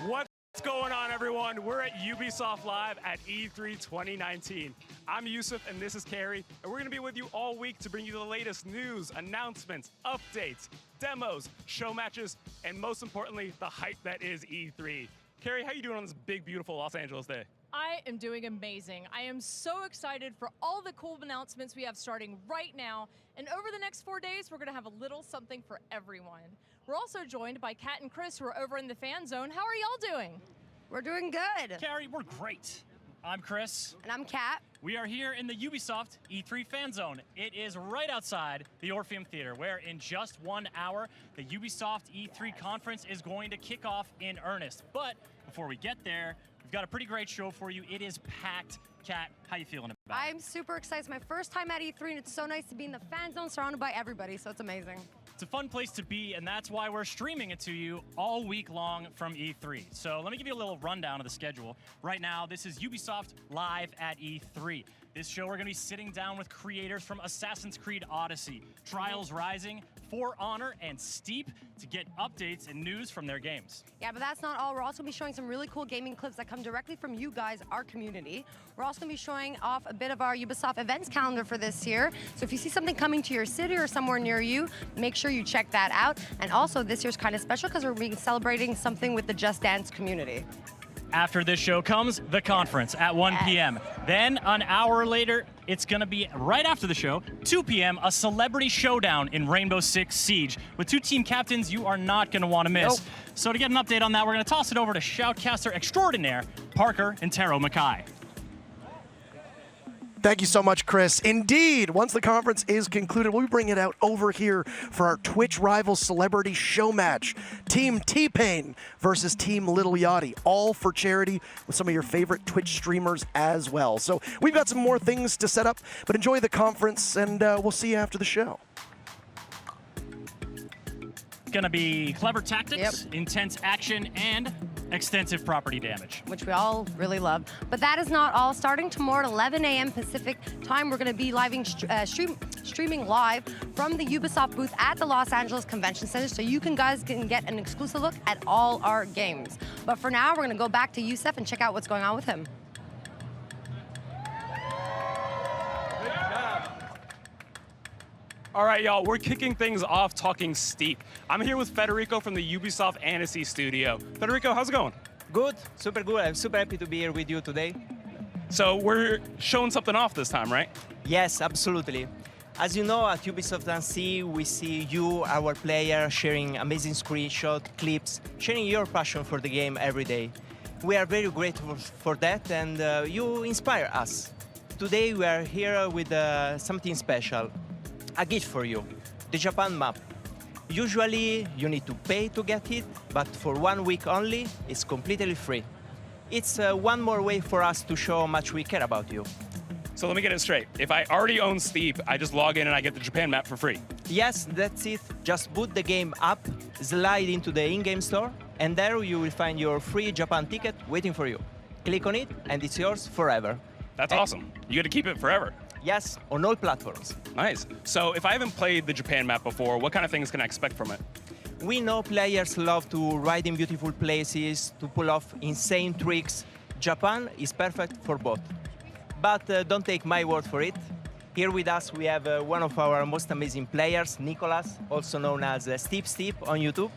What's going on, everyone? We're at Ubisoft Live at E3 2019. I'm Yusuf, and this is Carrie, and we're going to be with you all week to bring you the latest news, announcements, updates, demos, show matches, and most importantly, the hype that is E3. Carrie, how you doing on this big, beautiful Los Angeles day? I am doing amazing. I am so excited for all the cool announcements we have starting right now. And over the next 4 days, we're going to have a little something for everyone. We're also joined by Kat and Chris, who are over in the fan zone. How are y'all doing? We're doing good. Carrie, we're great. I'm Chris. And I'm Kat. We are here in the Ubisoft E3 fan zone. It is right outside the Orpheum Theater, where in just 1 hour, the Ubisoft E3 conference is going to kick off in earnest. But before we get there, we've got a pretty great show for you. It is packed. Kat, how you feeling about it? I'm super excited. It's my first time at E3, and it's so nice to be in the fan zone surrounded by everybody, so it's amazing. It's a fun place to be, and that's why we're streaming it to you all week long from E3. So let me give you a little rundown of the schedule. Right now, this is Ubisoft Live at E3. This show, we're going to be sitting down with creators from Assassin's Creed Odyssey, Trials Rising, For Honor, and Steep to get updates and news from their games. Yeah, but that's not all. We're also going to be showing some really cool gaming clips that come directly from you guys, our community. We're also going to be showing off a bit of our Ubisoft events calendar for this year. So if you see something coming to your city or somewhere near you, make sure you check that out. And also, this year's kind of special because we're celebrating something with the Just Dance community. After this show comes the conference at 1 p.m. Then an hour later, it's going to be right after the show, 2 p.m., a celebrity showdown in Rainbow Six Siege with two team captains you are not going to want to miss. Nope. So to get an update on that, we're going to toss it over to shoutcaster extraordinaire Parker and Taro Mackay. Thank you so much, Chris. Indeed, once the conference is concluded, we'll bring it out over here for our Twitch rival celebrity show match. Team T-Pain versus Team Little Yachty, all for charity with some of your favorite Twitch streamers as well. So we've got some more things to set up, but enjoy the conference, and we'll see you after the show. Gonna be clever tactics, intense action, and extensive property damage, which we all really love. But that is not all. Starting tomorrow at 11 a.m. Pacific time, we're going to be streaming live from the Ubisoft booth at the Los Angeles Convention Center, so you guys can get an exclusive look at all our games. But for now, we're going to go back to Yusuf and check out what's going on with him. All right, y'all, we're kicking things off talking Steep. I'm here with Federico from the Ubisoft Annecy studio. Federico, how's it going? Good, super good. I'm super happy to be here with you today. So we're showing something off this time, right? Yes, absolutely. As you know, at Ubisoft Annecy, we see you, our player, sharing amazing screenshots, clips, sharing your passion for the game every day. We are very grateful for that, and you inspire us. Today, we are here with something special. A gift for you, the Japan map. Usually, you need to pay to get it, but for 1 week only, it's completely free. It's one more way for us to show how much we care about you. So let me get it straight. If I already own Steep, I just log in and I get the Japan map for free. Yes, that's it. Just boot the game up, slide into the in-game store, and there you will find your free Japan ticket waiting for you. Click on it, and it's yours forever. That's awesome. You get to keep it forever. Yes, on all platforms. Nice. So if I haven't played the Japan map before, what kind of things can I expect from it? We know players love to ride in beautiful places, to pull off insane tricks. Japan is perfect for both. But don't take my word for it. Here with us, we have one of our most amazing players, Nicholas, also known as Steep on YouTube.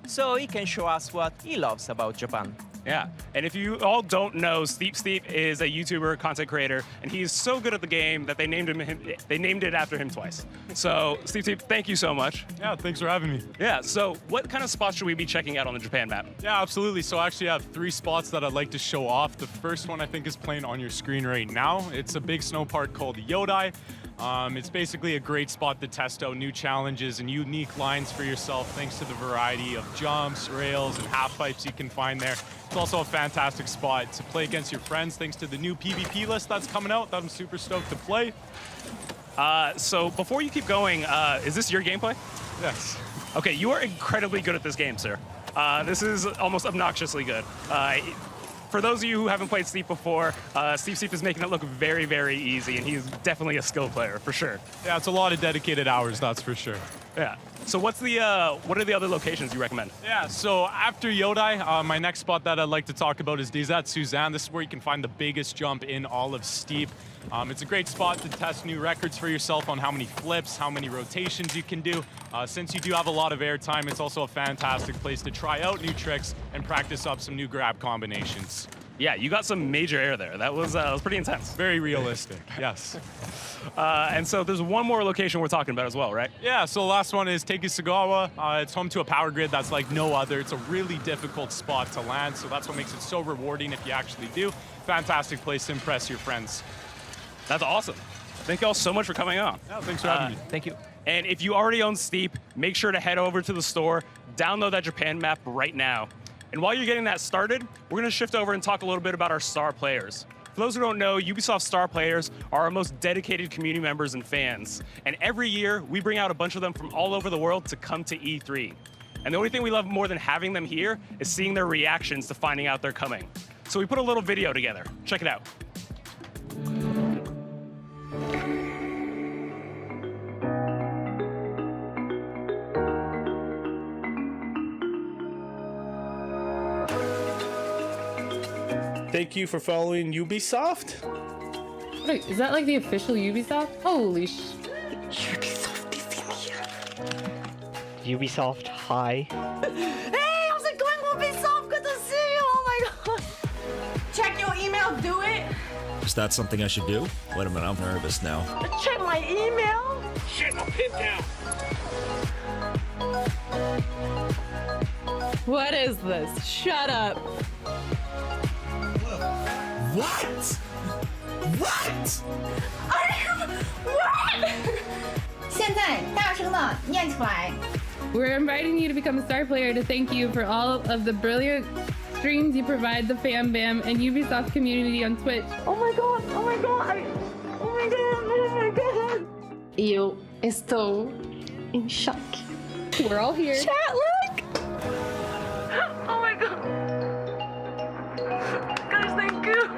So he can show us what he loves about Japan. Yeah, and if you all don't know, Steep is a YouTuber, content creator, and he's so good at the game that they named it after him twice. So, Steep, thank you so much. Yeah, thanks for having me. Yeah, so what kind of spots should we be checking out on the Japan map? Yeah, absolutely. So I actually have 3 spots that I'd like to show off. The first one I think is playing on your screen right now. It's a big snow park called Yodai. It's basically a great spot to test out new challenges and unique lines for yourself thanks to the variety of jumps, rails, and half pipes you can find there. It's also a fantastic spot to play against your friends thanks to the new PvP list that's coming out that I'm super stoked to play. So before you keep going, is this your gameplay? Yes. Okay, you are incredibly good at this game, sir. This is almost obnoxiously good. For those of you who haven't played Steep before, Steep is making it look very, very easy, and he's definitely a skill player, for sure. Yeah, it's a lot of dedicated hours, that's for sure. Yeah. So what are the other locations you recommend? Yeah, so after Yodai, my next spot that I'd like to talk about is Desat Suzanne. This is where you can find the biggest jump in all of Steep. It's a great spot to test new records for yourself on how many flips, how many rotations you can do. Since you do have a lot of air time, it's also a fantastic place to try out new tricks and practice up some new grab combinations. Yeah, you got some major air there. That was pretty intense. Very realistic, yes. And so there's one more location we're talking about as well, right? Yeah, so the last one is Teikisagawa. It's home to a power grid that's like no other. It's a really difficult spot to land, so that's what makes it so rewarding if you actually do. Fantastic place to impress your friends. That's awesome. Thank you all so much for coming on. Yeah, thanks for having me. Thank you. And if you already own Steep, make sure to head over to the store, download that Japan map right now. And while you're getting that started, we're going to shift over and talk a little bit about our star players. For those who don't know, Ubisoft star players are our most dedicated community members and fans. And every year, we bring out a bunch of them from all over the world to come to E3. And the only thing we love more than having them here is seeing their reactions to finding out they're coming. So we put a little video together. Check it out. Thank you for following Ubisoft. Wait, is that like the official Ubisoft? Holy sh... Ubisoft, hi. Hey, how's it going, Ubisoft? Good to see you. Oh my god. Check your email. Do it. Is that something I should do? Wait a minute, I'm nervous now. Check my email. Shit, my pin down. What is this? Shut up. What? What? We're inviting you to become a star player to thank you for all of the brilliant streams you provide the Fam Bam and Ubisoft community on Twitch. Oh my god. Oh my god. Oh my god. Oh my god. Eu estou em choque. We're all here. Chat, look. Oh my god. Guys, thank you.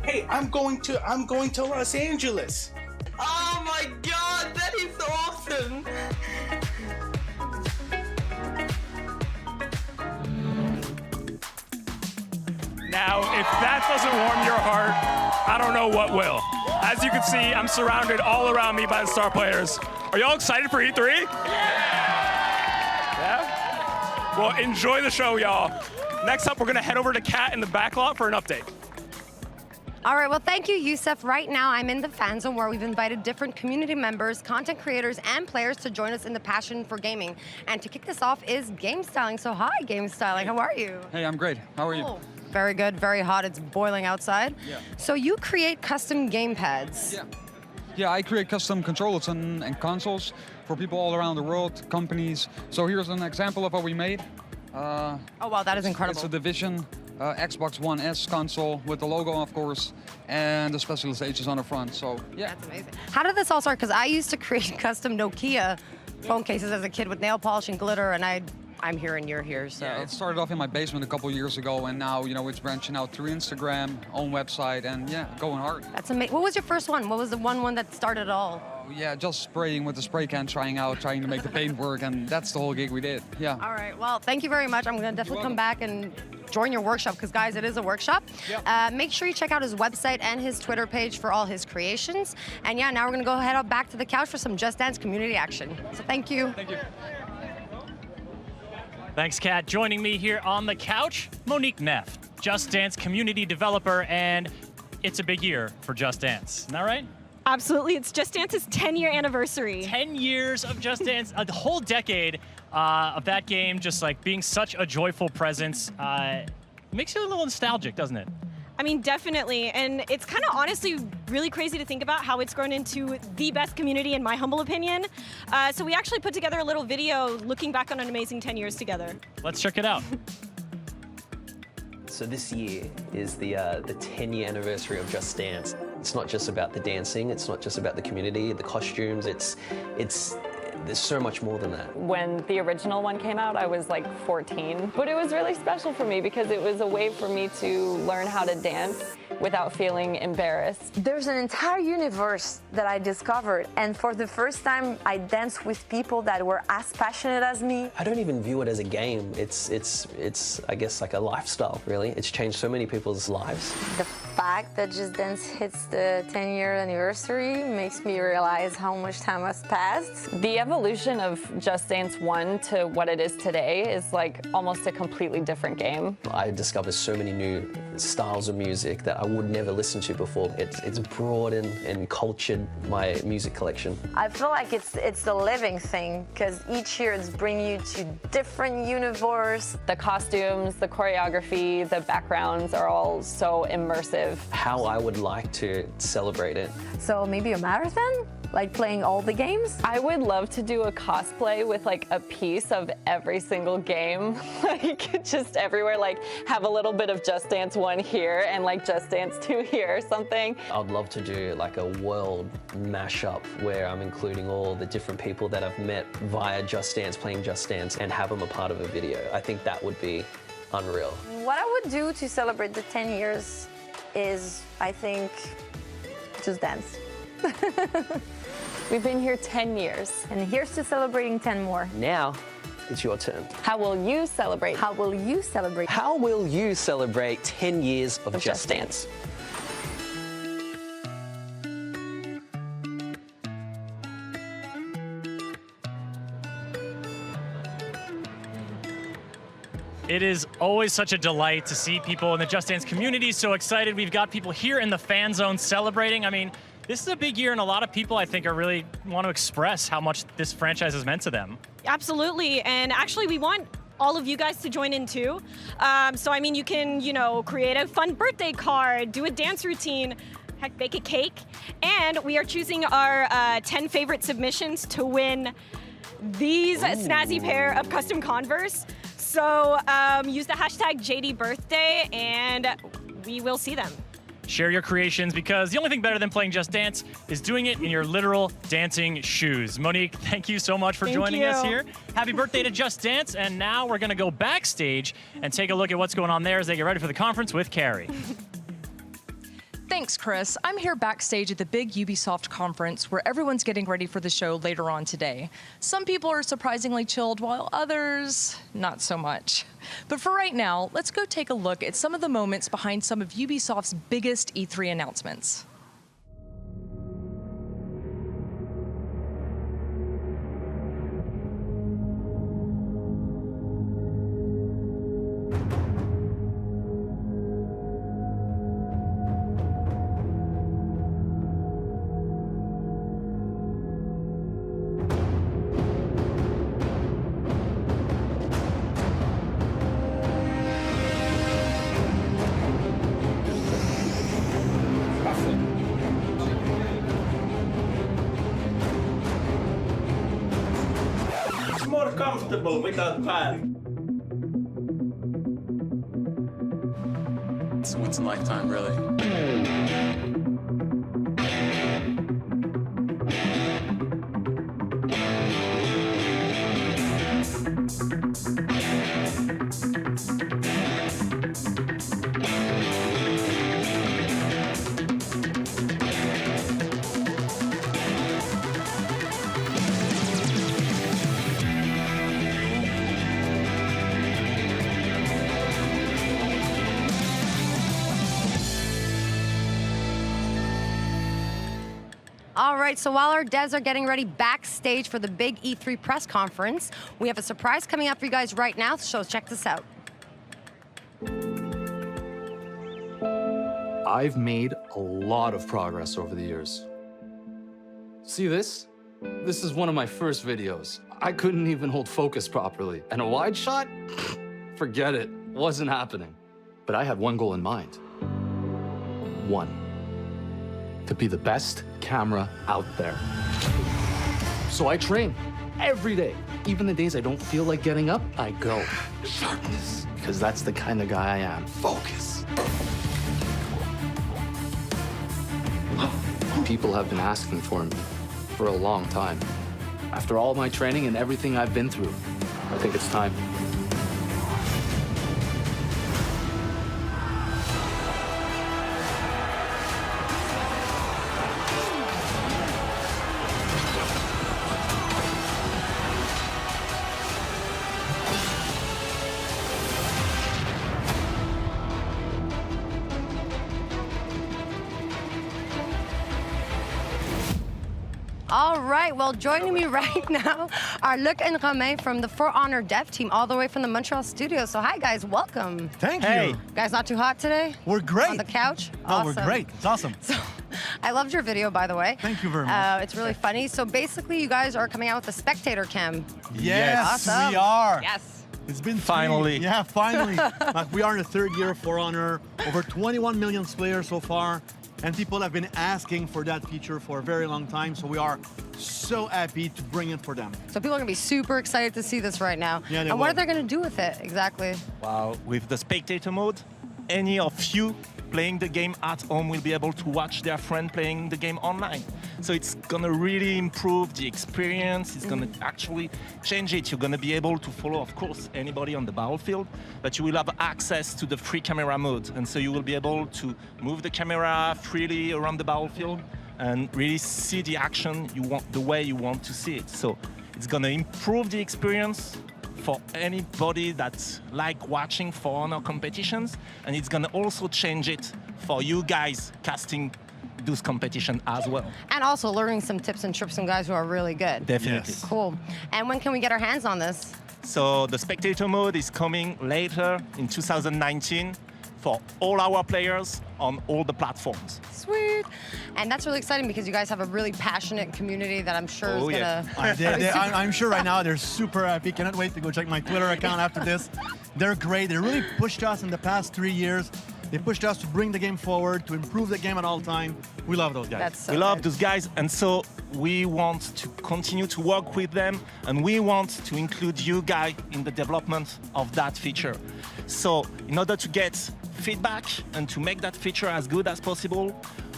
Hey, I'm going to Los Angeles. Oh my god, that is awesome! Now, if that doesn't warm your heart, I don't know what will. As you can see, I'm surrounded all around me by the star players. Are y'all excited for E3? Yeah? Well, enjoy the show, y'all. Next up, we're gonna head over to Kat in the back lot for an update. All right, well, thank you, Yusuf. Right now, I'm in the fan zone where we've invited different community members, content creators, and players to join us in the passion for gaming. And to kick this off is Game Styling. So hi, Game Styling, how are you? Hey, I'm great. How are you? Oh, very good, very hot. It's boiling outside. Yeah. So you create custom game pads. Yeah. Yeah, I create custom controllers and consoles for people all around the world, companies. So here's an example of what we made. Oh, wow, that is incredible. It's a Division Xbox One S console with the logo, of course, and the specializations on the front. So, yeah. That's amazing. How did this all start? Because I used to create custom Nokia phone cases as a kid with nail polish and glitter, and I'm here and you're here, so. Yeah, it started off in my basement a couple years ago, and now, you know, it's branching out through Instagram, own website, and yeah, going hard. That's amazing. What was your first one? What was the one that started it all? Yeah, just spraying with the spray can, trying to make the paint work, and that's the whole gig we did. Yeah. All right. Well, thank you very much. I'm going to definitely come back and join your workshop because, guys, it is a workshop. Yep. Make sure you check out his website and his Twitter page for all his creations. And yeah, now we're going to go head up back to the couch for some Just Dance community action. So thank you. Thank you. Thanks, Kat. Joining me here on the couch, Monique Neff, Just Dance community developer, and it's a big year for Just Dance. Isn't that right? Absolutely. It's Just Dance's 10-year anniversary. 10 years of Just Dance, a whole decade of that game just like being such a joyful presence. Makes you a little nostalgic, doesn't it? I mean, definitely. And it's kind of honestly really crazy to think about how it's grown into the best community, in my humble opinion. So we actually put together a little video looking back on an amazing 10 years together. Let's check it out. So this year is the 10-year anniversary of Just Dance. It's not just about the dancing, it's not just about the community, the costumes, it's there's so much more than that. When the original one came out, I was like 14. But it was really special for me because it was a way for me to learn how to dance without feeling embarrassed. There's an entire universe that I discovered, and for the first time, I danced with people that were as passionate as me. I don't even view it as a game. It's I guess like a lifestyle, really. It's changed so many people's lives. The fact that Just Dance hits the 10-year anniversary makes me realize how much time has passed. The evolution of Just Dance 1 to what it is today is like almost a completely different game. I discovered so many new styles of music that I would never listen to before. It's broadened and cultured my music collection. I feel like it's the living thing, because each year it's bringing you to different universe. The costumes, the choreography, the backgrounds are all so immersive. How I would like to celebrate it. So maybe a marathon? Like playing all the games? I would love to do a cosplay with like a piece of every single game, like just everywhere, like have a little bit of Just Dance 1 here and like Just Dance 2 here or something. I'd love to do like a world mashup where I'm including all the different people that I've met via Just Dance, playing Just Dance, and have them a part of a video. I think that would be unreal. What I would do to celebrate the 10 years is, I think, Just Dance. We've been here 10 years. And here's to celebrating 10 more. Now, it's your turn. How will you celebrate? How will you celebrate? How will you celebrate 10 years of Just Dance? It is always such a delight to see people in the Just Dance community so excited. We've got people here in the fan zone celebrating. I mean, this is a big year, and a lot of people, I think, are really want to express how much this franchise has meant to them. Absolutely, and actually we want all of you guys to join in too. So I mean, you can, create a fun birthday card, do a dance routine, heck, bake a cake, and we are choosing our 10 favorite submissions to win these snazzy pair of custom Converse. So use the hashtag JDBirthday, and we will see them. Share your creations, because the only thing better than playing Just Dance is doing it in your literal dancing shoes. Monique, thank you so much for joining us here. Happy birthday to Just Dance, and now we're going to go backstage and take a look at what's going on there as they get ready for the conference with Carrie. Thanks, Chris. I'm here backstage at the big Ubisoft conference where everyone's getting ready for the show later on today. Some people are surprisingly chilled, while others, not so much. But for right now, let's go take a look at some of the moments behind some of Ubisoft's biggest E3 announcements. More comfortable without pad. It's once in a lifetime, really. All right, so while our devs are getting ready backstage for the big E3 press conference, we have a surprise coming up for you guys right now, so check this out. I've made a lot of progress over the years. See this? This is one of my first videos. I couldn't even hold focus properly. And a wide shot? Forget it, wasn't happening. But I had one goal in mind. One. To be the best camera out there. So I train every day. Even the days I don't feel like getting up, I go. Sharpness. Because that's the kind of guy I am. Focus. People have been asking for me for a long time. After all my training and everything I've been through, I think it's time. All right, well, joining me right now are Luc and Romain from the For Honor dev team, all the way from the Montreal studio. So hi, guys, welcome. Thank you. Guys, not too hot today? We're great. On the couch? No, Awesome. we're great. It's awesome. So, I loved your video, by the way. Thank you very much. It's really funny. So basically, you guys are coming out with a Spectator Cam. Yes, Awesome. we are. Yes. It's been Finally. Yeah, finally. Like, we are in the third year of For Honor. Over 21 million players so far. And people have been asking for that feature for a very long time. So we are so happy to bring it for them. So people are going to be super excited to see this right now. Yeah, they and what will. are they going to do with it, exactly? Wow, with the Spectator Mode, any of you playing the game at home will be able to watch their friend playing the game online. So it's gonna really improve the experience. It's gonna actually change it. You're gonna be able to follow, of course, anybody on the battlefield, but you will have access to the free camera mode. And so you will be able to move the camera freely around the battlefield and really see the action you want, the way you want to see it. So it's gonna improve the experience for anybody that like watching For Honor competitions, and it's gonna also change it for you guys casting those competitions as well. And also learning some tips and tricks from guys who are really good. Definitely. Yes. Cool. And when can we get our hands on this? So the Spectator Mode is coming later in 2019 for all our players on all the platforms. Sweet. And that's really exciting because you guys have a really passionate community that I'm sure Oh, is yeah. gonna... I'm sure right now they're super happy. Cannot wait to go check my Twitter account after this. They're great. They really pushed us in the past 3 years. They pushed us to bring the game forward, to improve the game at all time. We love those guys. That's so We love good. those guys, and so we want to continue to work with them, and we want to include you guys in the development of that feature. So in order to get feedback and to make that feature as good as possible,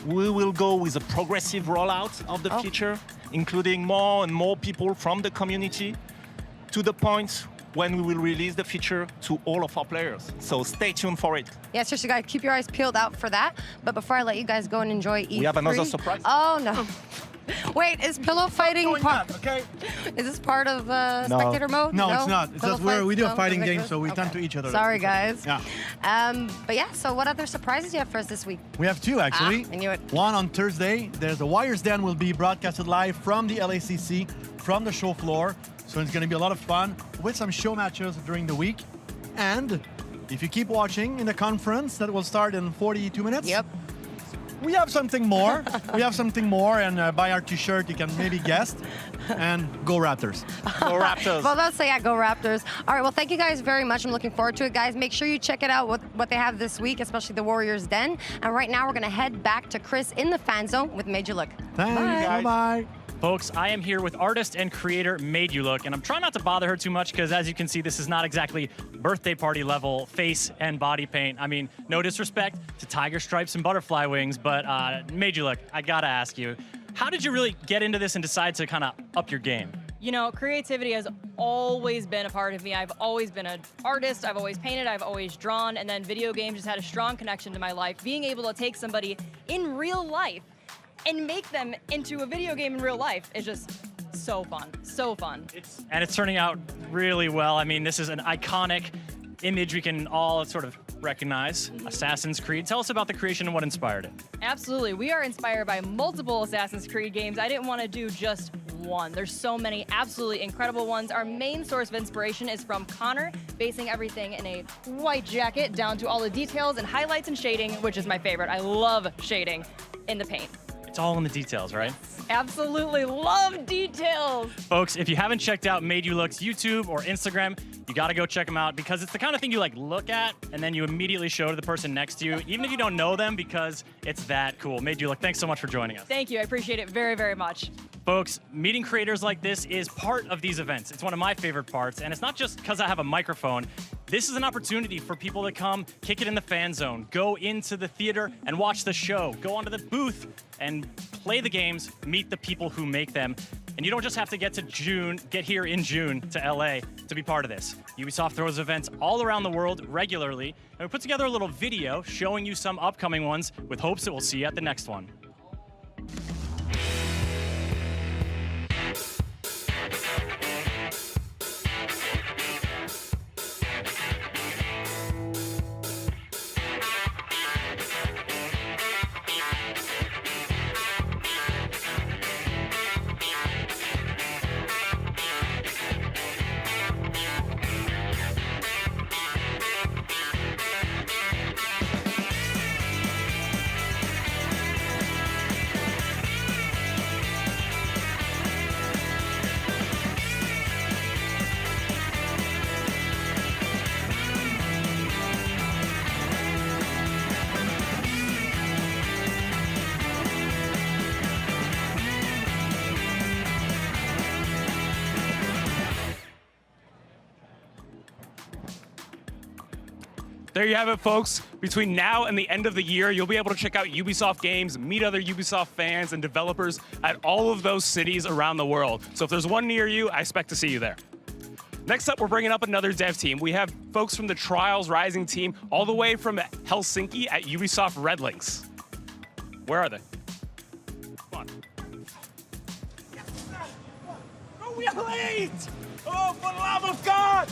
we will go with a progressive rollout of the feature, including more and more people from the community, to the point when we will release the feature to all of our players. So stay tuned for it. Yeah, seriously, guys, keep your eyes peeled out for that. But before I let you guys go and enjoy E3... We have another surprise. Oh, no. Wait, is pillow fighting part... Okay. Is this part of Spectator Mode? No, it's not. It's Pillow just fight? we do a No? fighting Doesn't game, exist? so we turn Okay. to each other. Sorry, guys. Yeah. But yeah, so what other surprises do you have for us this week? We have two, actually. I knew it. One on Thursday. There's a Wires Den will be broadcasted live from the LACC, from the show floor. So it's going to be a lot of fun with some show matches during the week. And if you keep watching in the conference, that will start in 42 minutes. Yep. We have something more. We have something more, and buy our t-shirt, you can maybe guess. And go Raptors. Go Raptors. Well, let's say, yeah, go Raptors. All right, well, thank you guys very much. I'm looking forward to it, guys. Make sure you check it out, what they have this week, especially the Warriors Den. And right now, we're going to head back to Chris in the fan zone with Major Look. Thanks. Bye. Bye-bye. Folks, I am here with artist and creator Made You Look, and I'm trying not to bother her too much because, as you can see, this is not exactly birthday party level face and body paint. I mean, no disrespect to tiger stripes and butterfly wings, but Made You Look, I gotta ask you, how did you really get into this and decide to kind of up your game? You know, creativity has always been a part of me. I've always been an artist, I've always painted, I've always drawn, and then video games just had a strong connection to my life. Being able to take somebody in real life and make them into a video game in real life is just so fun, so fun. And it's turning out really well. I mean, this is an iconic image we can all sort of recognize, Assassin's Creed. Tell us about the creation and what inspired it. Absolutely, we are inspired by multiple Assassin's Creed games. I didn't want to do just one. There's so many absolutely incredible ones. Our main source of inspiration is from Connor, basing everything in a white jacket down to all the details and highlights and shading, which is my favorite. I love shading in the paint. It's all in the details, right? Absolutely love details. Folks, if you haven't checked out Made You Look's YouTube or Instagram, you gotta go check them out because it's the kind of thing you like look at and then you immediately show to the person next to you, even if you don't know them, because it's that cool. Made You Look, thanks so much for joining us. Thank you, I appreciate it very, very much. Folks, meeting creators like this is part of these events. It's one of my favorite parts, and it's not just because I have a microphone. This is an opportunity for people to come, kick it in the fan zone, go into the theater and watch the show, go onto the booth and play the games, meet the people who make them. And you don't just have to get here in June to LA to be part of this. Ubisoft throws events all around the world regularly, and we put together a little video showing you some upcoming ones with hopes that we'll see you at the next one. There you have it, folks. Between now and the end of the year, you'll be able to check out Ubisoft games, meet other Ubisoft fans and developers at all of those cities around the world. So if there's one near you, I expect to see you there. Next up, we're bringing up another dev team. We have folks from the Trials Rising team all the way from Helsinki at Ubisoft Red Links. Where are they? Come on. Oh, we are late! Oh, for the love of God!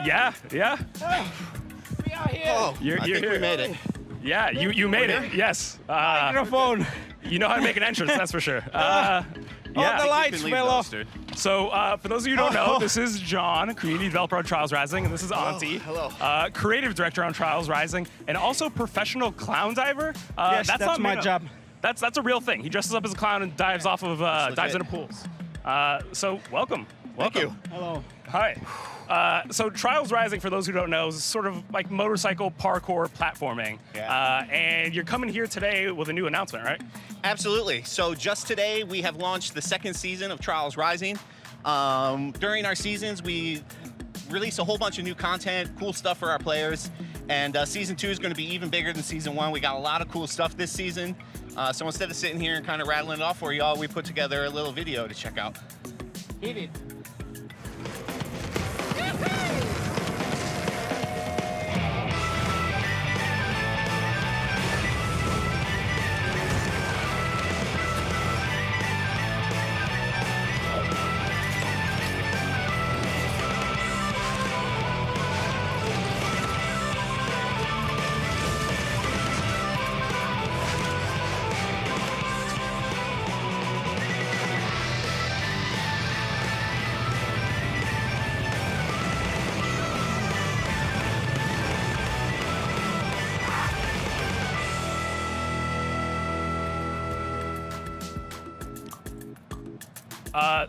Yeah. We are here. Oh, You're I think here. we made it. Yeah, you made it. Yes. Microphone. You know how to make an entrance, that's for sure. Yeah. Oh, the lights fell off. So, for those of you who don't know, this is John, community developer on Trials Rising, and this is Auntie, hello. creative director on Trials Rising, and also professional clown diver. Yes, that's not my made up. job. That's a real thing. He dresses up as a clown and dives off of dives into pools. So, welcome. Thank you. Hello. Hi. So Trials Rising, for those who don't know, is sort of like motorcycle parkour platforming. Yeah. And you're coming here today with a new announcement, right? Absolutely. So just today, we have launched the second season of Trials Rising. During our seasons, we release a whole bunch of new content, cool stuff for our players. And season 2 is going to be even bigger than season 1. We got a lot of cool stuff this season. So instead of sitting here and kind of rattling it off for y'all, we put together a little video to check out. Hit it.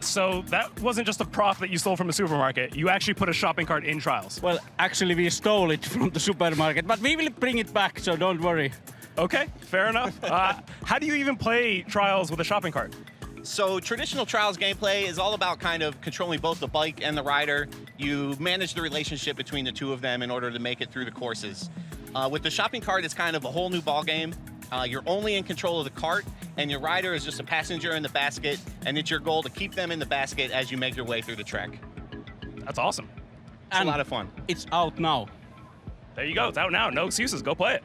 So that wasn't just a prop that you stole from a supermarket. You actually put a shopping cart in Trials. Well, actually, we stole it from the supermarket, but we will bring it back, so don't worry. Okay, fair enough. How do you even play Trials with a shopping cart? So traditional Trials gameplay is all about kind of controlling both the bike and the rider. You manage the relationship between the two of them in order to make it through the courses. With the shopping cart, it's kind of a whole new ball game. You're only in control of the cart, and your rider is just a passenger in the basket, and it's your goal to keep them in the basket as you make your way through the trek. That's awesome. It's a lot of fun. It's out now. There you go. It's out now. No excuses. Go play it.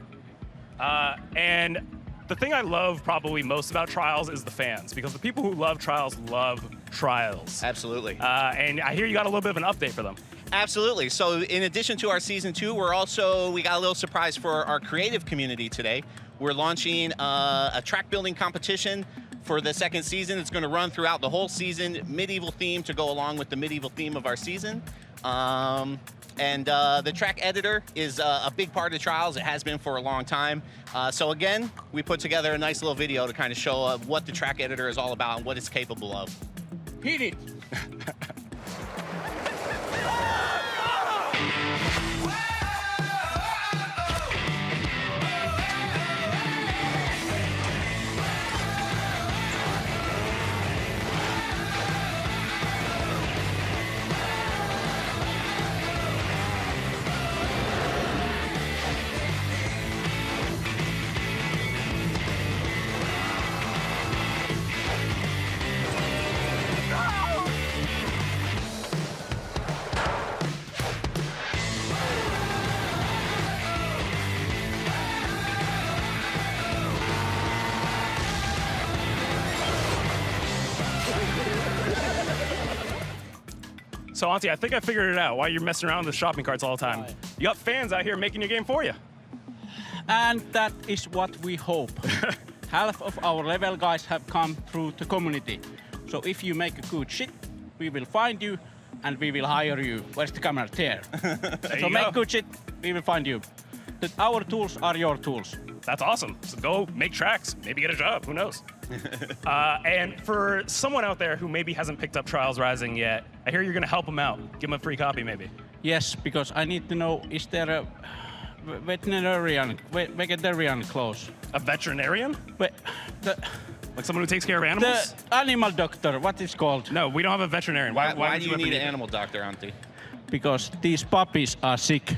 And the thing I love probably most about Trials is the fans, because the people who love Trials love Trials. Absolutely. And I hear you got a little bit of an update for them. Absolutely. So in addition to our season 2, we got a little surprise for our creative community today. We're launching a track building competition for the second season. It's going to run throughout the whole season, medieval theme to go along with the medieval theme of our season. And the track editor is a big part of Trials. It has been for a long time. So again, we put together a nice little video to kind of show what the track editor is all about and what it's capable of. Hit it. So, Auntie, I think I figured it out. Why you're messing around with the shopping carts all the time. You got fans out here making your game for you. And that is what we hope. Half of our level guys have come through the community. So if you make a good shit, we will find you and we will hire you. Where's the camera? There. So make good shit, we will find you. That our tools are your tools. That's awesome. So go make tracks, maybe get a job, who knows? And for someone out there who maybe hasn't picked up Trials Rising yet, I hear you're gonna help them out. Give them a free copy maybe. Yes, because I need to know, is there a vegetarian clause? A veterinarian? Like someone who takes care of animals? The animal doctor, what is called? No, we don't have a veterinarian. Why do you need an animal doctor, Auntie? Because these puppies are sick.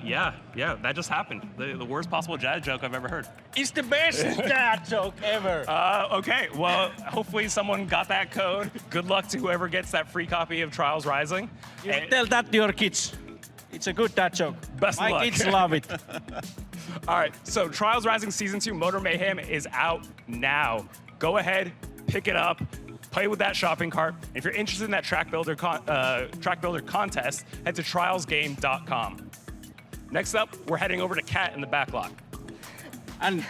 Yeah, that just happened. The worst possible dad joke I've ever heard. It's the best dad joke ever. Okay, well, hopefully someone got that code. Good luck to whoever gets that free copy of Trials Rising. You tell that to your kids. It's a good dad joke. Best of luck. My kids love it. All right, so Trials Rising Season 2 Motor Mayhem is out now. Go ahead, pick it up, play with that shopping cart. If you're interested in that track builder contest, head to trialsgame.com. Next up, we're heading over to Kat in the back lot. And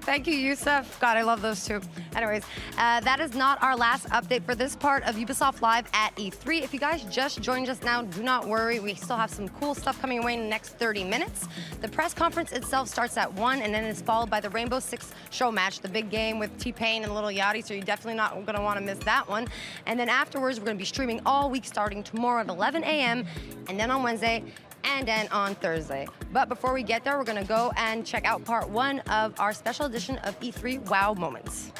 thank you, Yusuf. God, I love those two. Anyways, that is not our last update for this part of Ubisoft Live at E3. If you guys just joined us now, do not worry. We still have some cool stuff coming away in the next 30 minutes. The press conference itself starts at 1 and then is followed by the Rainbow Six show match, the big game with T-Pain and Little Yachty, so you're definitely not going to want to miss that one. And then afterwards, we're going to be streaming all week starting tomorrow at 11 a.m. and then on Wednesday, and then on Thursday. But before we get there, we're gonna go and check out part 1 of our special edition of E3 Wow Moments.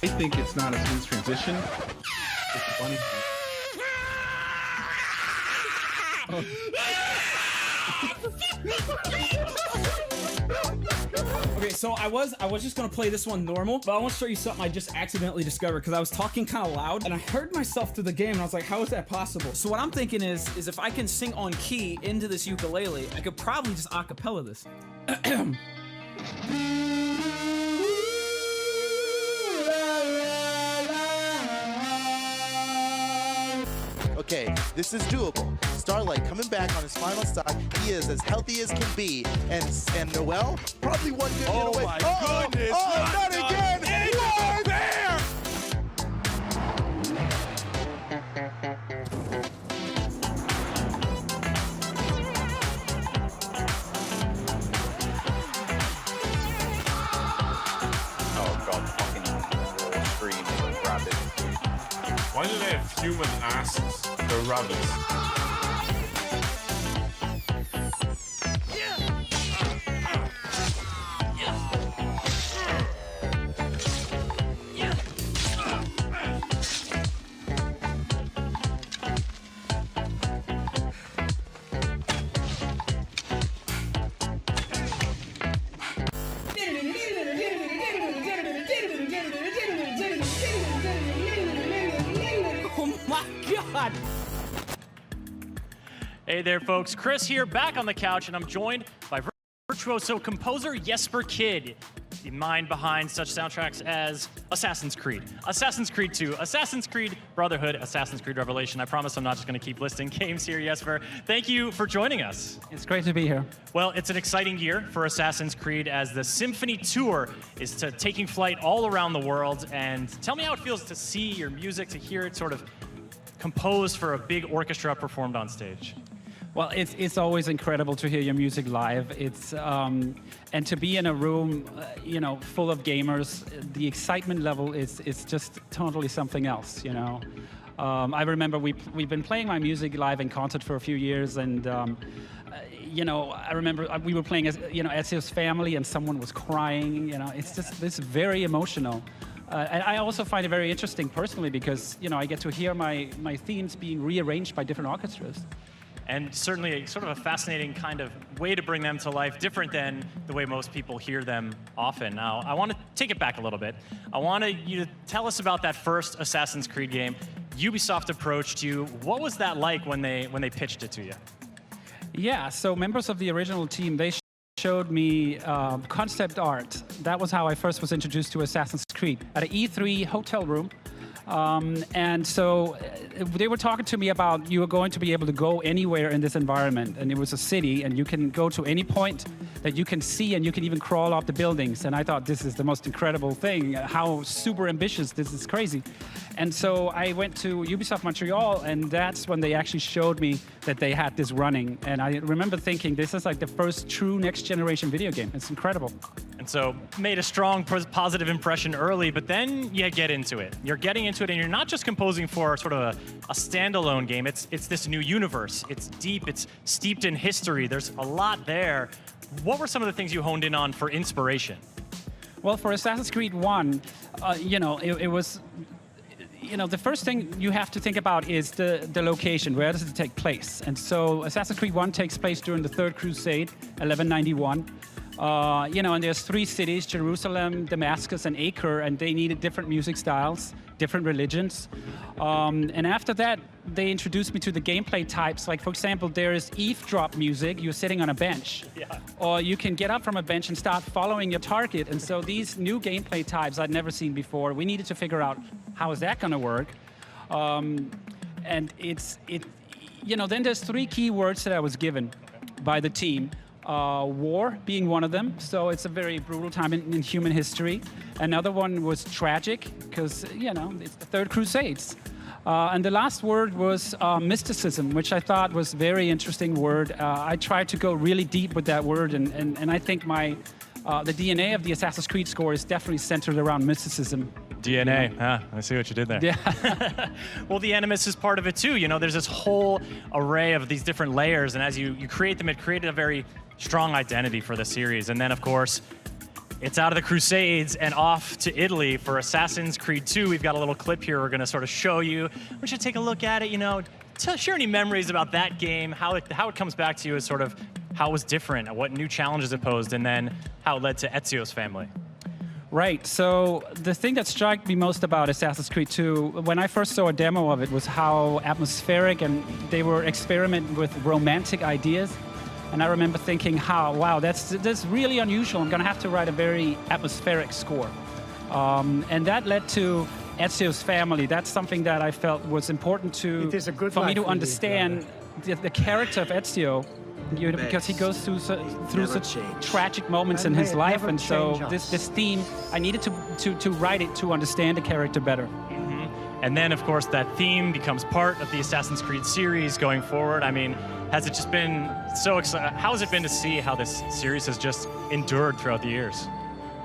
I think it's not a smooth transition. It's a funny Okay, so I was just gonna play this one normal, but I want to show you something I just accidentally discovered because I was talking kind of loud and I heard myself through the game and I was like, how is that possible? So what I'm thinking is if I can sing on key into this ukulele, I could probably just acapella this. Okay, this is doable. Starlight coming back on his final stock. He is as healthy as can be. And Noel, probably one good hit away. My goodness! Oh, not again! What? There! Oh god, fucking scream and rabbit. Why do they have human asses? They're rabbits. Oh my god! Hey there, folks. Chris here, back on the couch, and I'm joined by virtuoso composer Jesper Kyd, the mind behind such soundtracks as Assassin's Creed, Assassin's Creed 2, Assassin's Creed Brotherhood, Assassin's Creed Revelation. I promise I'm not just going to keep listing games here, Jesper. Thank you for joining us. It's great to be here. Well, it's an exciting year for Assassin's Creed as the Symphony Tour is taking flight all around the world. And tell me how it feels to see your music, to hear it sort of composed for a big orchestra performed on stage. Well, it's always incredible to hear your music live. It's and to be in a room, you know, full of gamers. The excitement level is just totally something else. You know, I remember we've been playing my music live in concert for a few years, and you know, I remember we were playing as, you know, Ezio's family and someone was crying, you know, it's just, this very emotional. And I also find it very interesting personally because, you know, I get to hear my themes being rearranged by different orchestras. And certainly sort of a fascinating kind of way to bring them to life, different than the way most people hear them often. Now, I want to take it back a little bit. I want you to tell us about that first Assassin's Creed game. Ubisoft approached you. What was that like when they pitched it to you? Yeah, so members of the original team, they showed me concept art. That was how I first was introduced to Assassin's Creed at an E3 hotel room. And so they were talking to me about you are going to be able to go anywhere in this environment. And it was a city, and you can go to any point that you can see, and you can even crawl up the buildings. And I thought, this is the most incredible thing. How super ambitious, this is crazy. And so I went to Ubisoft Montreal, and that's when they actually showed me that they had this running. And I remember thinking, this is like the first true next-generation video game. It's incredible. And so made a strong positive impression early, but then you get into it. You're getting into it, and you're not just composing for sort of a standalone game. It's this new universe. It's deep. It's steeped in history. There's a lot there. What were some of the things you honed in on for inspiration? Well, for Assassin's Creed 1, you know, it was... You know, the first thing you have to think about is the location. Where does it take place? And so Assassin's Creed 1 takes place during the Third Crusade, 1191. You know, and there's 3 cities, Jerusalem, Damascus, and Acre, and they needed different music styles, different religions. And after that, they introduced me to the gameplay types. Like, for example, there is eavesdrop music. You're sitting on a bench. Yeah. Or you can get up from a bench and start following your target. And so these new gameplay types I'd never seen before, we needed to figure out how is that going to work. And you know, then there's 3 key words that I was given by the team. War being one of them, so it's a very brutal time in human history. Another one was tragic, because, you know, it's the Third Crusades. And the last word was mysticism, which I thought was a very interesting word. I tried to go really deep with that word, and I think the DNA of the Assassin's Creed score is definitely centered around mysticism. DNA, I see what you did there. Yeah. Well, the Animus is part of it too. You know, there's this whole array of these different layers, and as you create them, it created a very strong identity for the series. And then, of course, it's out of the Crusades and off to Italy for Assassin's Creed 2. We've got a little clip here we're going to sort of show you. We should take a look at it, you know, share any memories about that game, how it comes back to you as sort of how it was different, what new challenges it posed, and then how it led to Ezio's family. Right, so the thing that struck me most about Assassin's Creed 2, when I first saw a demo of it, was how atmospheric, and they were experimenting with romantic ideas. And I remember thinking, wow, that's really unusual. I'm going to have to write a very atmospheric score. And that led to Ezio's family. That's something that I felt was important for me to understand the character of Ezio, you know, because he goes through such tragic moments in his life. And so this theme, I needed to write it to understand the character better. And then, of course, that theme becomes part of the Assassin's Creed series going forward. I mean, has it just been so exciting? How has it been to see how this series has just endured throughout the years?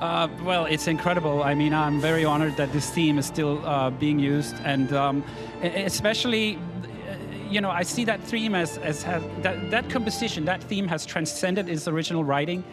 Well, it's incredible. I mean, I'm very honored that this theme is still being used, and especially, you know, I see that theme as that composition, that theme has transcended its original writing,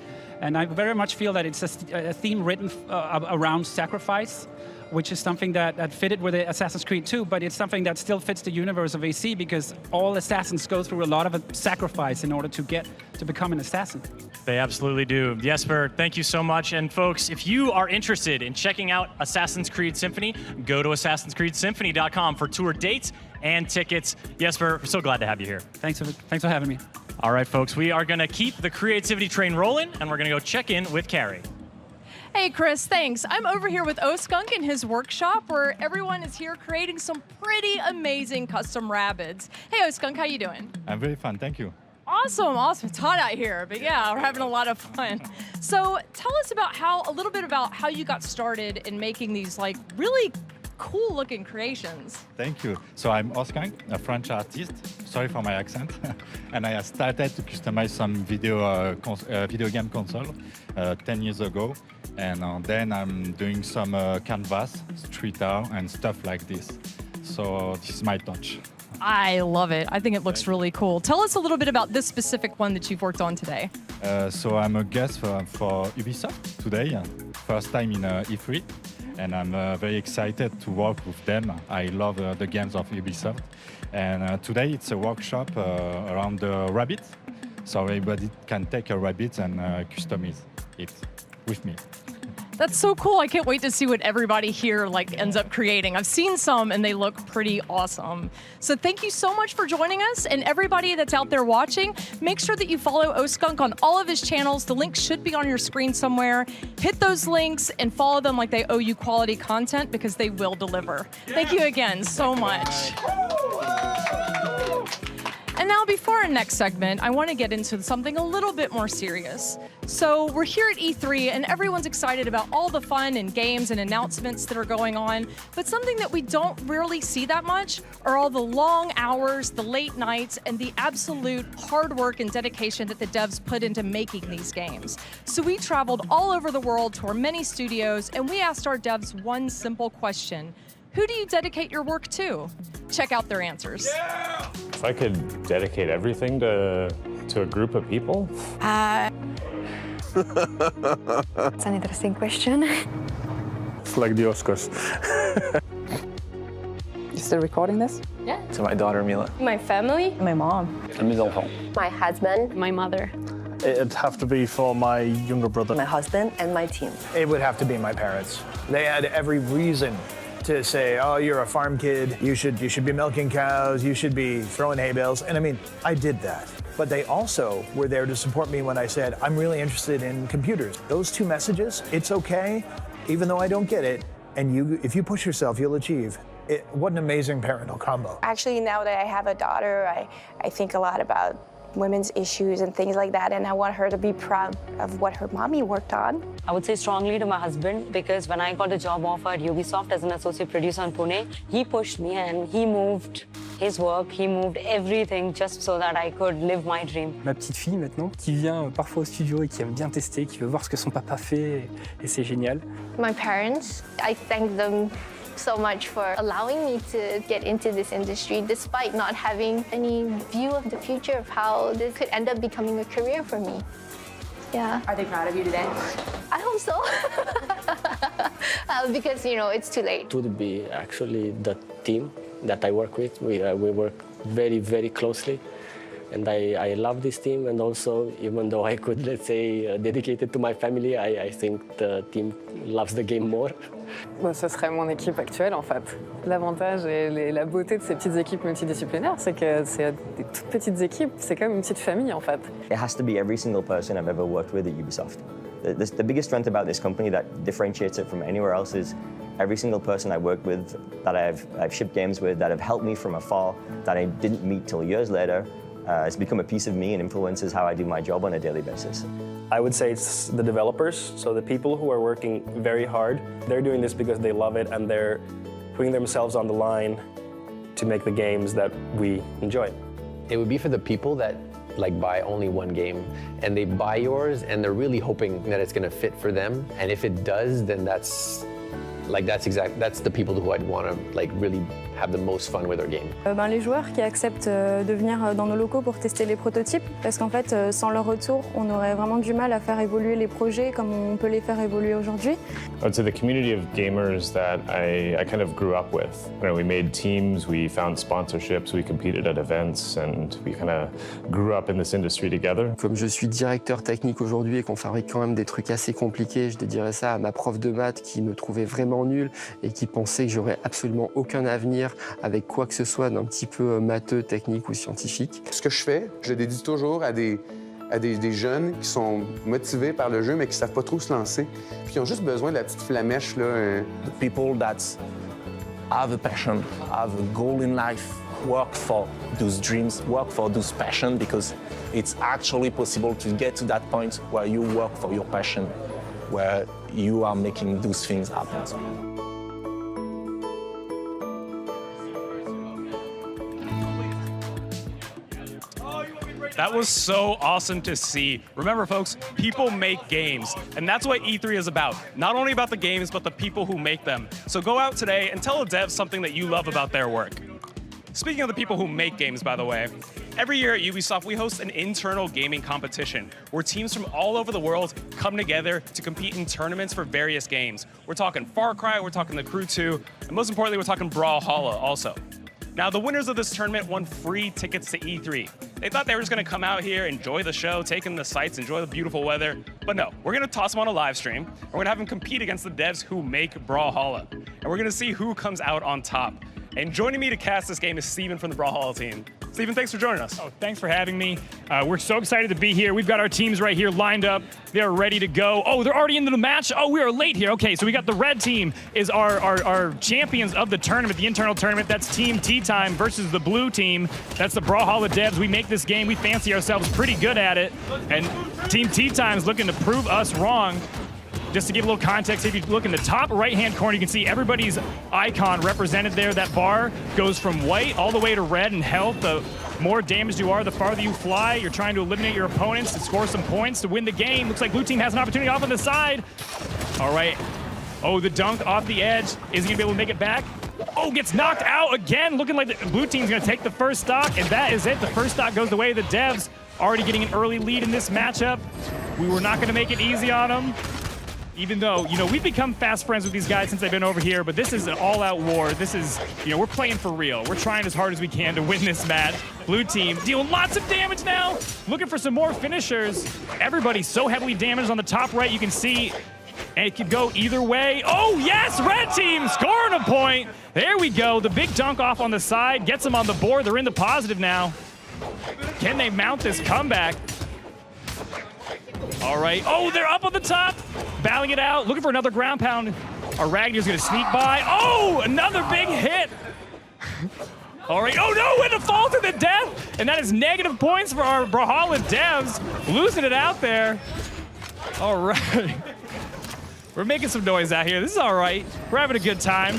and I very much feel that it's a theme written around sacrifice, which is something that fitted with Assassin's Creed 2, but it's something that still fits the universe of AC because all assassins go through a lot of sacrifice in order to become an assassin. They absolutely do. Jesper, thank you so much. And folks, if you are interested in checking out Assassin's Creed Symphony, go to Assassin'sCreedSymphony.com for tour dates and tickets. Jesper, we're so glad to have you here. Thanks for having me. All right, folks, we are going to keep the creativity train rolling, and we're going to go check in with Carrie. Hey, Chris, thanks. I'm over here with O-Skunk in his workshop where everyone is here creating some pretty amazing custom rabbits. Hey, O-Skunk, how you doing? I'm very fun, thank you. Awesome. It's hot out here, but yeah, we're having a lot of fun. So tell us a little bit about how you got started in making these like really cool looking creations. Thank you. So I'm O-Skunk, a French artist. Sorry for my accent. And I started to customize some video game console 10 years ago. And then I'm doing some canvas, street art, and stuff like this. So this is my touch. I love it. I think it looks really cool. Tell us a little bit about this specific one that you've worked on today. So I'm a guest for Ubisoft today, first time in E3, and I'm very excited to work with them. I love the games of Ubisoft, and today it's a workshop around the rabbit, so everybody can take a rabbit and customize it with me. That's so cool. I can't wait to see what everybody here ends up creating. I've seen some and they look pretty awesome. So thank you so much for joining us, and everybody that's out there watching, make sure that you follow Oskunk on all of his channels. The link should be on your screen somewhere. Hit those links and follow them like they owe you quality content, because they will deliver. Thank you again so much. And now, before our next segment, I want to get into something a little bit more serious. So we're here at E3, and everyone's excited about all the fun and games and announcements that are going on, but something that we don't really see that much are all the long hours, the late nights, and the absolute hard work and dedication that the devs put into making these games. So we traveled all over the world to our many studios, and we asked our devs one simple question: who do you dedicate your work to? Check out their answers. If I could dedicate everything to a group of people? It's an interesting question. It's like the Oscars. You still recording this? Yeah. To my daughter, Mila. My family. My mom. Mes enfants. My husband. My mother. It'd have to be for my younger brother. My husband and my team. It would have to be my parents. They had every reason to say, oh, you're a farm kid, you should be milking cows, you should be throwing hay bales. And I mean, I did that. But they also were there to support me when I said, I'm really interested in computers. Those two messages, it's okay, even though I don't get it, and if you push yourself, you'll achieve. What an amazing parental combo. Actually, now that I have a daughter, I think a lot about women's issues and things like that, and I want her to be proud of what her mommy worked on. I would say strongly to my husband, because when I got a job offer at Ubisoft as an associate producer in Pune, he pushed me and he moved his work, he moved everything just so that I could live my dream. Ma petite fille maintenant, qui vient parfois au studio et qui aime bien tester, qui veut voir ce que son papa fait, et c'est génial. My parents, I thank them so much for allowing me to get into this industry despite not having any view of the future of how this could end up becoming a career for me. Yeah. Are they proud of you today? I hope so. Because, it's too late. It would be actually the team that I work with. We work very, very closely. And I love this team, and also, even though I could, let's say, dedicate it to my family, I think the team loves the game more. Ce serait mon équipe actuelle, en fait. L'avantage et la beauté de ces petites équipes multidisciplinaires, c'est que c'est des toutes petites équipes, c'est comme une petite famille, en fait. It has to be every single person I've ever worked with at Ubisoft. The biggest strength about this company that differentiates it from anywhere else is every single person I worked with, that I've shipped games with, that have helped me from afar, that I didn't meet till years later. It's become a piece of me and influences how I do my job on a daily basis. I would say it's the developers, so the people who are working very hard. They're doing this because they love it, and they're putting themselves on the line to make the games that we enjoy. It would be for the people that buy only one game, and they buy yours and they're really hoping that it's going to fit for them, and if it does, then that's the people who I'd want to really have the most fun with their game. Les joueurs qui acceptent de venir dans nos locaux pour tester les prototypes, parce qu'en fait, sans leur retour, on aurait vraiment du mal à faire évoluer les projets comme on peut les faire évoluer aujourd'hui. I would say the community of gamers that I kind of grew up with. We made teams, we found sponsorships, we competed at events, and we kind of grew up in this industry together. Comme je suis directeur technique aujourd'hui et qu'on fabrique quand même des trucs assez compliqués, je dédierais ça à ma prof de maths qui me trouvait vraiment nul et qui pensait que j'aurais absolument aucun avenir avec quoi que ce soit d'un petit peu matheux, technique ou scientifique. Ce que je fais, je le dédie toujours à des jeunes qui sont motivés par le jeu mais qui ne savent pas trop se lancer, puis qui ont juste besoin de la petite flamèche. People that have a passion, have a goal in life, work for those dreams, work for those passion, because it's actually possible to get to that point where you work for your passion, where you are making those things happen. That was so awesome to see. Remember, folks, people make games, and that's what E3 is about. Not only about the games, but the people who make them. So go out today and tell a dev something that you love about their work. Speaking of the people who make games, by the way, every year at Ubisoft, we host an internal gaming competition where teams from all over the world come together to compete in tournaments for various games. We're talking Far Cry, we're talking The Crew 2, and most importantly, we're talking Brawlhalla also. Now, the winners of this tournament won free tickets to E3. They thought they were just gonna come out here, enjoy the show, take in the sights, enjoy the beautiful weather, but no, we're gonna toss them on a live stream, and we're gonna have them compete against the devs who make Brawlhalla, and we're gonna see who comes out on top. And joining me to cast this game is Steven from the Brawlhalla team. Steven, thanks for joining us. Oh, thanks for having me. We're so excited to be here. We've got our teams right here lined up. They're ready to go. Oh, they're already into the match. Oh, we are late here. Okay, so we got the red team is our champions of the tournament, the internal tournament. That's Team Tea Time versus the blue team. That's the Brawlhalla devs. We make this game. We fancy ourselves pretty good at it. And Team Tea Time is looking to prove us wrong. Just to give a little context, if you look in the top right-hand corner, you can see everybody's icon represented there. That bar goes from white all the way to red in health. The more damaged you are, the farther you fly. You're trying to eliminate your opponents to score some points to win the game. Looks like blue team has an opportunity off on the side. All right. Oh, the dunk off the edge. Is he gonna be able to make it back? Oh, gets knocked out again. Looking like the blue team's gonna take the first stock, and that is it. The first stock goes the way of the devs. Already getting an early lead in this matchup. We were not gonna make it easy on them. Even though, we've become fast friends with these guys since they've been over here, but this is an all-out war. This is, we're playing for real. We're trying as hard as we can to win this match. Blue team dealing lots of damage now, looking for some more finishers. Everybody's so heavily damaged on the top right, you can see, and it could go either way. Oh, yes, red team scoring a point. There we go. The big dunk off on the side gets them on the board. They're in the positive now. Can they mount this comeback? All right. Oh, they're up on the top. Battling it out. Looking for another ground pound. Our Ragnar's going to sneak by. Oh, another big hit. All right. Oh, no. With a fall to the death. And that is negative points for our Brawlhalla devs. Losing it out there. All right. We're making some noise out here. This is all right. We're having a good time.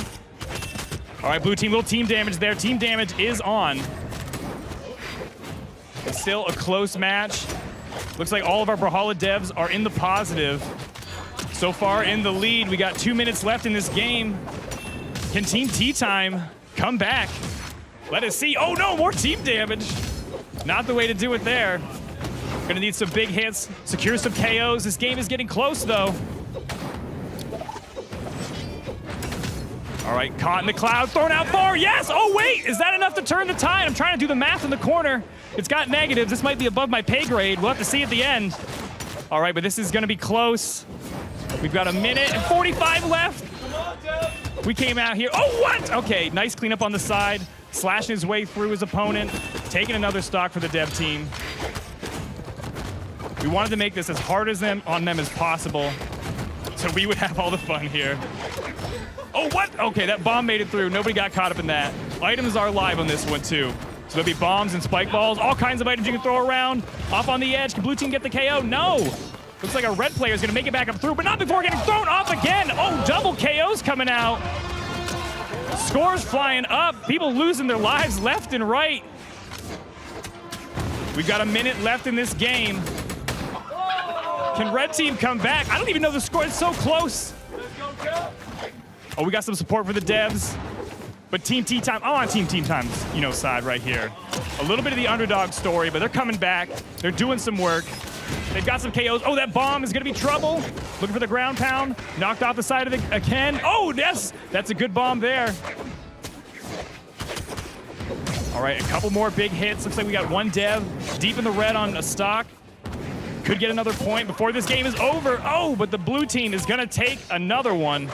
All right, blue team. Little team damage there. Team damage is on. It's still a close match. Looks like all of our Brawlhalla devs are in the positive. So far in the lead, we got 2 minutes left in this game. Can Team Tea Time come back? Let us see. Oh no, more team damage. Not the way to do it there. Gonna need some big hits, secure some KOs. This game is getting close though. All right, caught in the cloud, thrown out far, yes! Oh wait, is that enough to turn the tide? I'm trying to do the math in the corner. It's got negatives, this might be above my pay grade. We'll have to see at the end. All right, but this is gonna be close. We've got 1 minute and 45 left. We came out here, oh what? Okay, nice cleanup on the side. Slashing his way through his opponent. Taking another stock for the dev team. We wanted to make this as hard on them as possible, so we would have all the fun here. Oh, what? Okay, that bomb made it through. Nobody got caught up in that. Items are live on this one, too. So there'll be bombs and spike balls, all kinds of items you can throw around. Off on the edge. Can blue team get the KO? No. Looks like a red player is going to make it back up through, but not before getting thrown off again. Oh, double KOs coming out. Scores flying up. People losing their lives left and right. We've got 1 minute left in this game. Can red team come back? I don't even know the score. It's so close. Oh, we got some support for the devs. But Team Tea Time, I'm on Team Tea Time's, side right here. A little bit of the underdog story, but they're coming back. They're doing some work. They've got some KOs. Oh, that bomb is gonna be trouble. Looking for the ground pound. Knocked off the side of the Ken. Oh, yes, that's a good bomb there. All right, a couple more big hits. Looks like we got one dev deep in the red on a stock. Could get another point before this game is over. Oh, but the blue team is gonna take another one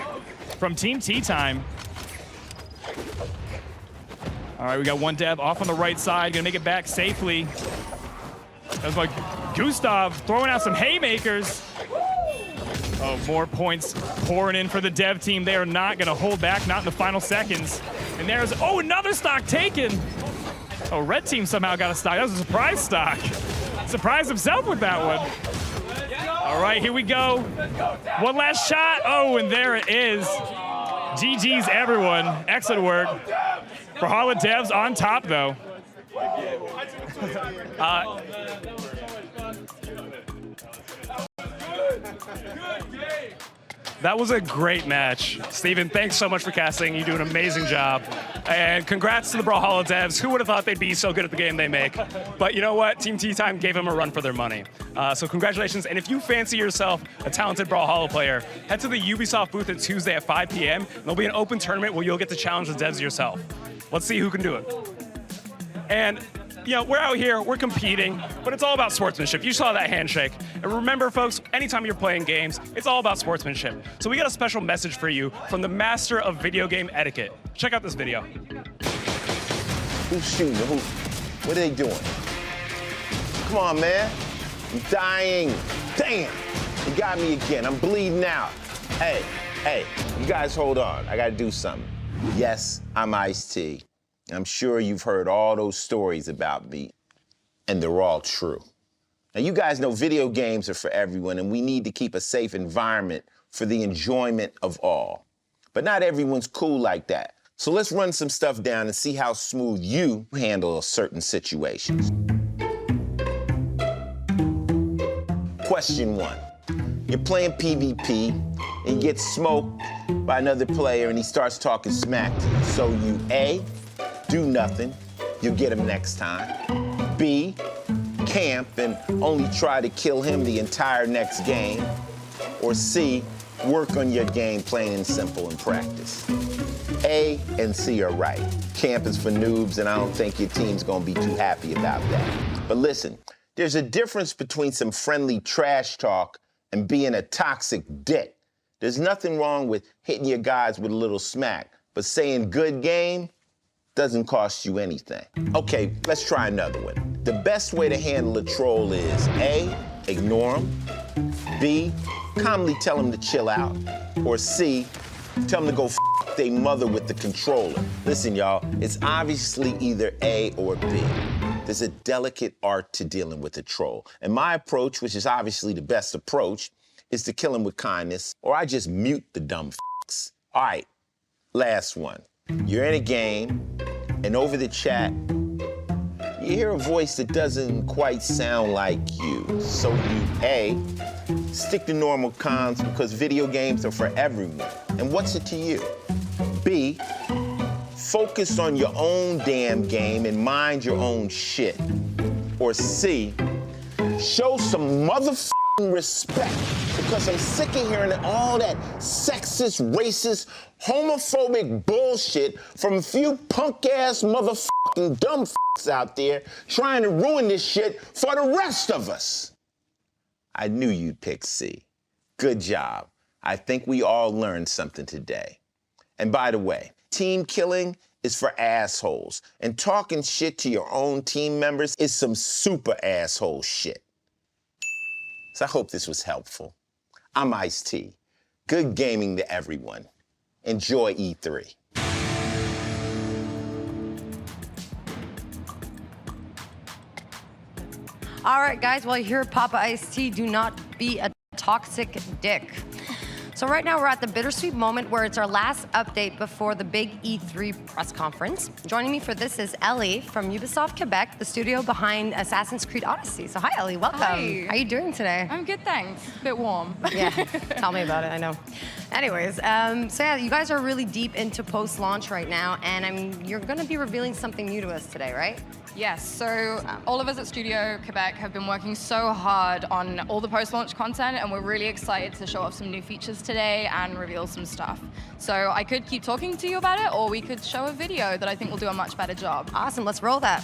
from Team Tea Time. All right, we got one dev off on the right side, gonna make it back safely. That was like Gustav throwing out some haymakers. Oh, more points pouring in for the dev team. They are not gonna hold back, not in the final seconds. And there's, oh, another stock taken. Oh, red team somehow got a stock. That was a surprise stock. Surprised himself with that one. All right, here we go. One last shot. Oh, and there it is. GG's, everyone. Excellent work. Brawlhalla devs on top, though. That was a great match. Steven, thanks so much for casting. You do an amazing job. And congrats to the Brawlhalla devs. Who would have thought they'd be so good at the game they make? But you know what? Team Tea Time gave them a run for their money. So congratulations. And if you fancy yourself a talented Brawlhalla player, head to the Ubisoft booth at Tuesday at 5 p.m. And there'll be an open tournament where you'll get to challenge the devs yourself. Let's see who can do it. And you know, we're out here, we're competing, but it's all about sportsmanship. You saw that handshake. And remember, folks, anytime you're playing games, it's all about sportsmanship. So we got a special message for you from the master of video game etiquette. Check out this video. Who's shooting? What are they doing? Come on, man. I'm dying. Damn. You got me again. I'm bleeding out. Hey, you guys hold on. I gotta do something. Yes, I'm Ice-T. I'm sure you've heard all those stories about me, and they're all true. Now, you guys know video games are for everyone, and we need to keep a safe environment for the enjoyment of all. But not everyone's cool like that. So let's run some stuff down and see how smooth you handle certain situations. Question 1. You're playing PvP, and you get smoked by another player, and he starts talking smack to you. So you, A, do nothing, you'll get him next time. B, camp and only try to kill him the entire next game. Or C, work on your game plain and simple in practice. A and C are right. Camp is for noobs, and I don't think your team's gonna be too happy about that. But listen, there's a difference between some friendly trash talk and being a toxic dick. There's nothing wrong with hitting your guys with a little smack, but saying good game doesn't cost you anything. Okay, let's try another one. The best way to handle a troll is A, ignore them, B, calmly tell them to chill out, or C, tell them to go f their mother with the controller. Listen, y'all, it's obviously either A or B. There's a delicate art to dealing with a troll. And my approach, which is obviously the best approach, is to kill him with kindness, or I just mute the dumb f***s. All right, last one. You're in a game, and over the chat, you hear a voice that doesn't quite sound like you. So you, A, stick to normal comms because video games are for everyone. And what's it to you? B, focus on your own damn game and mind your own shit. Or C, show some motherfucking respect because I'm sick of hearing all that sexist, racist, homophobic bullshit from a few punk-ass motherfucking dumb f***s out there trying to ruin this shit for the rest of us. I knew you'd pick C. Good job. I think we all learned something today. And by the way, team killing is for assholes, and talking shit to your own team members is some super asshole shit. So I hope this was helpful. I'm Ice-T. Good gaming to everyone. Enjoy E3. All right, guys, well, here at Papa Ice-T, do not be a toxic dick. So right now we're at the bittersweet moment where it's our last update before the big E3 press conference. Joining me for this is Ellie from Ubisoft Quebec, the studio behind Assassin's Creed Odyssey. So hi, Ellie, welcome. Hi. How are you doing today? I'm good, thanks. A bit warm. Yeah, tell me about it, I know. Anyways, so yeah, you guys are really deep into post-launch right now, and you're gonna be revealing something new to us today, right? Yes, so all of us at Studio Quebec have been working so hard on all the post-launch content, and we're really excited to show off some new features today and reveal some stuff. So I could keep talking to you about it, or we could show a video that I think will do a much better job. Awesome, let's roll that.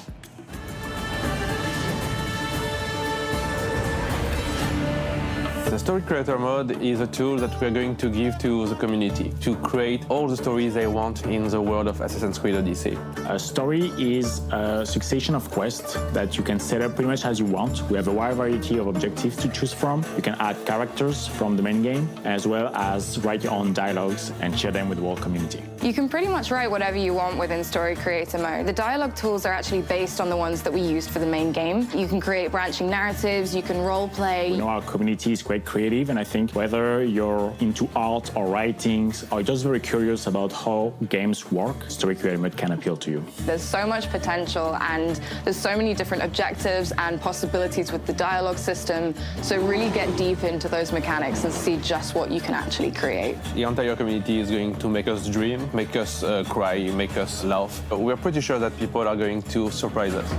The Story Creator Mode is a tool that we're going to give to the community to create all the stories they want in the world of Assassin's Creed Odyssey. A story is a succession of quests that you can set up pretty much as you want. We have a wide variety of objectives to choose from. You can add characters from the main game, as well as write your own dialogues and share them with the whole community. You can pretty much write whatever you want within Story Creator Mode. The dialogue tools are actually based on the ones that we used for the main game. You can create branching narratives, you can role play. We know our community is quite creative, and I think whether you're into art or writing or just very curious about how games work, Story Creator Mode can appeal to you. There's so much potential and there's so many different objectives and possibilities with the dialogue system, so really get deep into those mechanics and see just what you can actually create. The entire community is going to make us dream, make us cry, make us laugh. We're pretty sure that people are going to surprise us.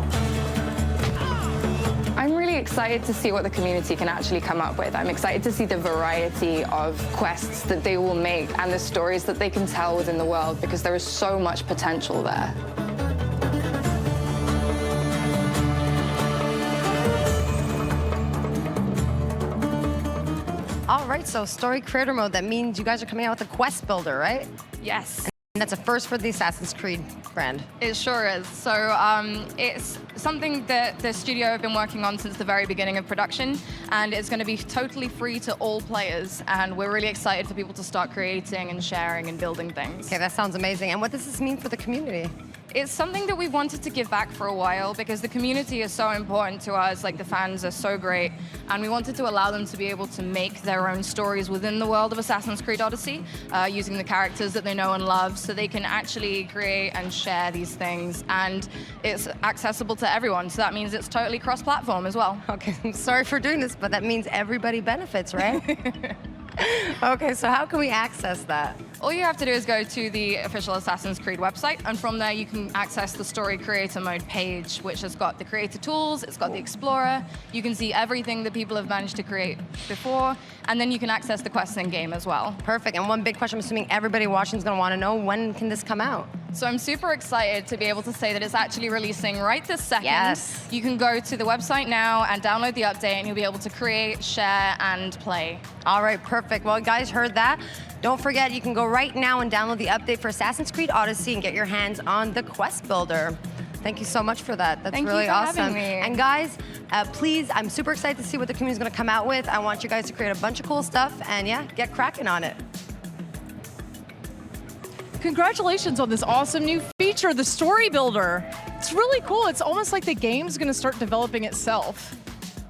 I'm really excited to see what the community can actually come up with. I'm excited to see the variety of quests that they will make and the stories that they can tell within the world, because there is so much potential there. All right, so Story Creator Mode, that means you guys are coming out with a quest builder, right? Yes. And that's a first for the Assassin's Creed brand. It sure is. So it's something that the studio have been working on since the very beginning of production, and it's going to be totally free to all players, and we're really excited for people to start creating and sharing and building things. Okay, that sounds amazing. And what does this mean for the community? It's something that we wanted to give back for a while because the community is so important to us, like the fans are so great, and we wanted to allow them to be able to make their own stories within the world of Assassin's Creed Odyssey, using the characters that they know and love, so they can actually create and share these things, and it's accessible to everyone, so that means it's totally cross-platform as well. Okay, I'm sorry for doing this, but that means everybody benefits, right? Okay, so how can we access that? All you have to do is go to the official Assassin's Creed website, and from there you can access the Story Creator Mode page, which has got the creator tools, it's got the Explorer, you can see everything that people have managed to create before, and then you can access the quests in-game as well. Perfect, and one big question I'm assuming everybody watching is going to want to know, when can this come out? So I'm super excited to be able to say that it's actually releasing right this second. Yes. You can go to the website now and download the update, and you'll be able to create, share, and play. All right, perfect. Well, you guys heard that. Don't forget, you can go right now and download the update for Assassin's Creed Odyssey and get your hands on the quest builder. Thank you so much for that. That's Thank really you for awesome. having me. And guys, please, I'm super excited to see what the community is going to come out with. I want you guys to create a bunch of cool stuff and yeah, get cracking on it. Congratulations on this awesome new feature, the Story Builder. It's really cool. It's almost like the game's going to start developing itself.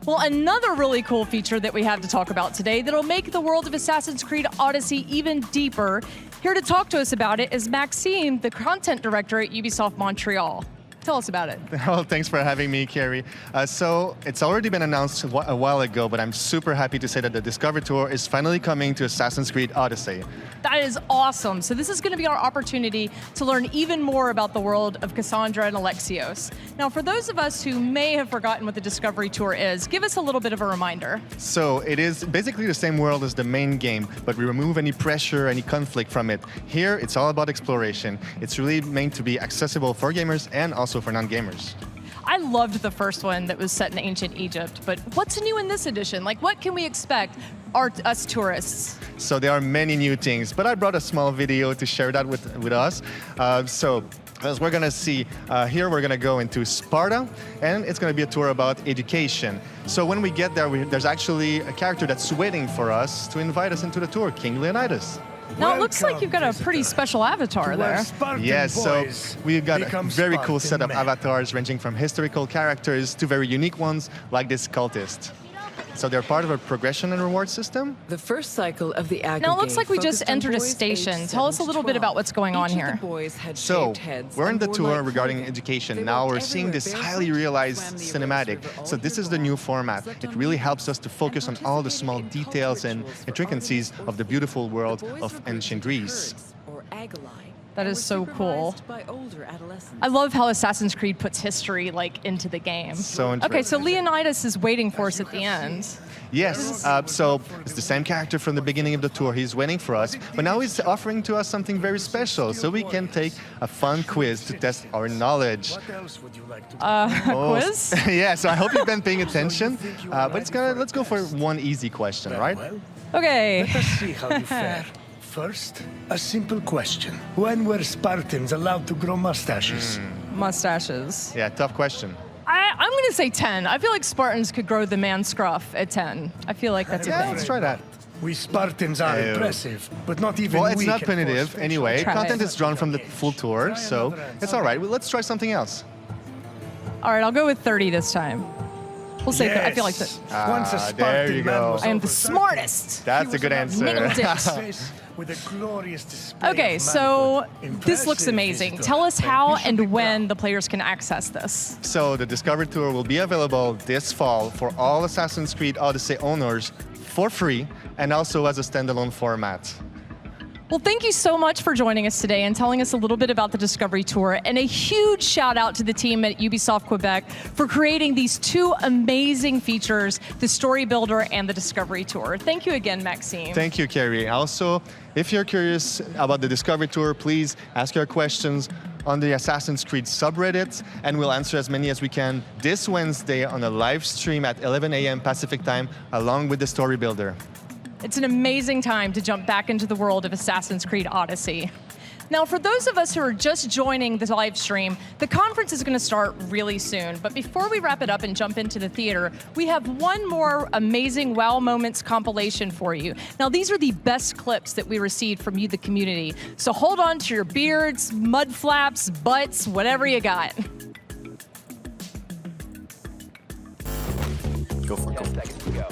Well, another really cool feature that we have to talk about today that'll make the world of Assassin's Creed Odyssey even deeper. Here to talk to us about it is Maxime, the content director at Ubisoft Montreal. Tell us about it. Well, thanks for having me, Carrie. So it's already been announced a while ago, but I'm super happy to say that the Discover Tour is finally coming to Assassin's Creed Odyssey. That is awesome. So this is going to be our opportunity to learn even more about the world of Cassandra and Alexios. Now, for those of us who may have forgotten what the Discovery Tour is, give us a little bit of a reminder. So it is basically the same world as the main game, but we remove any pressure, any conflict from it. Here, it's all about exploration. It's really meant to be accessible for gamers and also for non-gamers. I loved the first one that was set in ancient Egypt, but what's new in this edition? Like, what can we expect, us tourists? So there are many new things, but I brought a small video to share that with us. As we're gonna see here, we're gonna go into Sparta, and it's gonna be a tour about education. So when we get there, there's actually a character that's waiting for us to invite us into the tour, King Leonidas. Now, it looks like you've got a pretty special avatar there. Yes, so we've got a very cool set of avatars ranging from historical characters to very unique ones like this cultist. So they're part of a progression and reward system. The first cycle of the aggregate. Now, it looks like we just entered a station. Tell us a little bit about what's going on here. So, we're in the tour regarding education. Now we're seeing this highly realized cinematic. So this is the new format. It really helps us to focus on all the small details and intricacies of the beautiful world of ancient Greece. That is so cool. I love how Assassin's Creed puts history into the game. So okay, so Leonidas is waiting for us at the end. Yes, so it's the same character from the beginning of the tour. He's waiting for us, but now he's offering to us something very special, so we can take a fun quiz to test our knowledge. Quiz? Yeah, so I hope you've been paying attention, but let's go for one easy question, right? Okay. Let us see how you fare. First, a simple question. When were Spartans allowed to grow mustaches? Mustaches. Yeah, tough question. I'm going to say 10. I feel like Spartans could grow the man scruff at 10. I feel like that's a thing. Let's try that. We Spartans are impressive, but not even Well, it's we not can punitive force anyway. Try Content it. is drawn from the full tour, so it's all right. Well, let's try something else. All right, I'll go with 30 this time. We'll say that. I feel like that. Once a There you Spartan man go. was I am the overtaken, smartest. That's a good answer. Nailed it. face with a glorious display Okay, of so manhood. this looks Impressive amazing. visitor. Tell us how You should and be when the players can access this. So the Discovery Tour will be available this fall for all Assassin's Creed Odyssey owners for free and also as a standalone format. Well, thank you so much for joining us today and telling us a little bit about the Discovery Tour. And a huge shout out to the team at Ubisoft Quebec for creating these two amazing features, the Story Builder and the Discovery Tour. Thank you again, Maxime. Thank you, Carrie. Also, if you're curious about the Discovery Tour, please ask your questions on the Assassin's Creed subreddit, and we'll answer as many as we can this Wednesday on a live stream at 11 a.m. Pacific time, along with the Story Builder. It's an amazing time to jump back into the world of Assassin's Creed Odyssey. Now, for those of us who are just joining this live stream, the conference is going to start really soon. But before we wrap it up and jump into the theater, we have one more amazing Wow Moments compilation for you. Now, these are the best clips that we received from you, the community. So hold on to your beards, mud flaps, butts, whatever you got. Go for it. Go.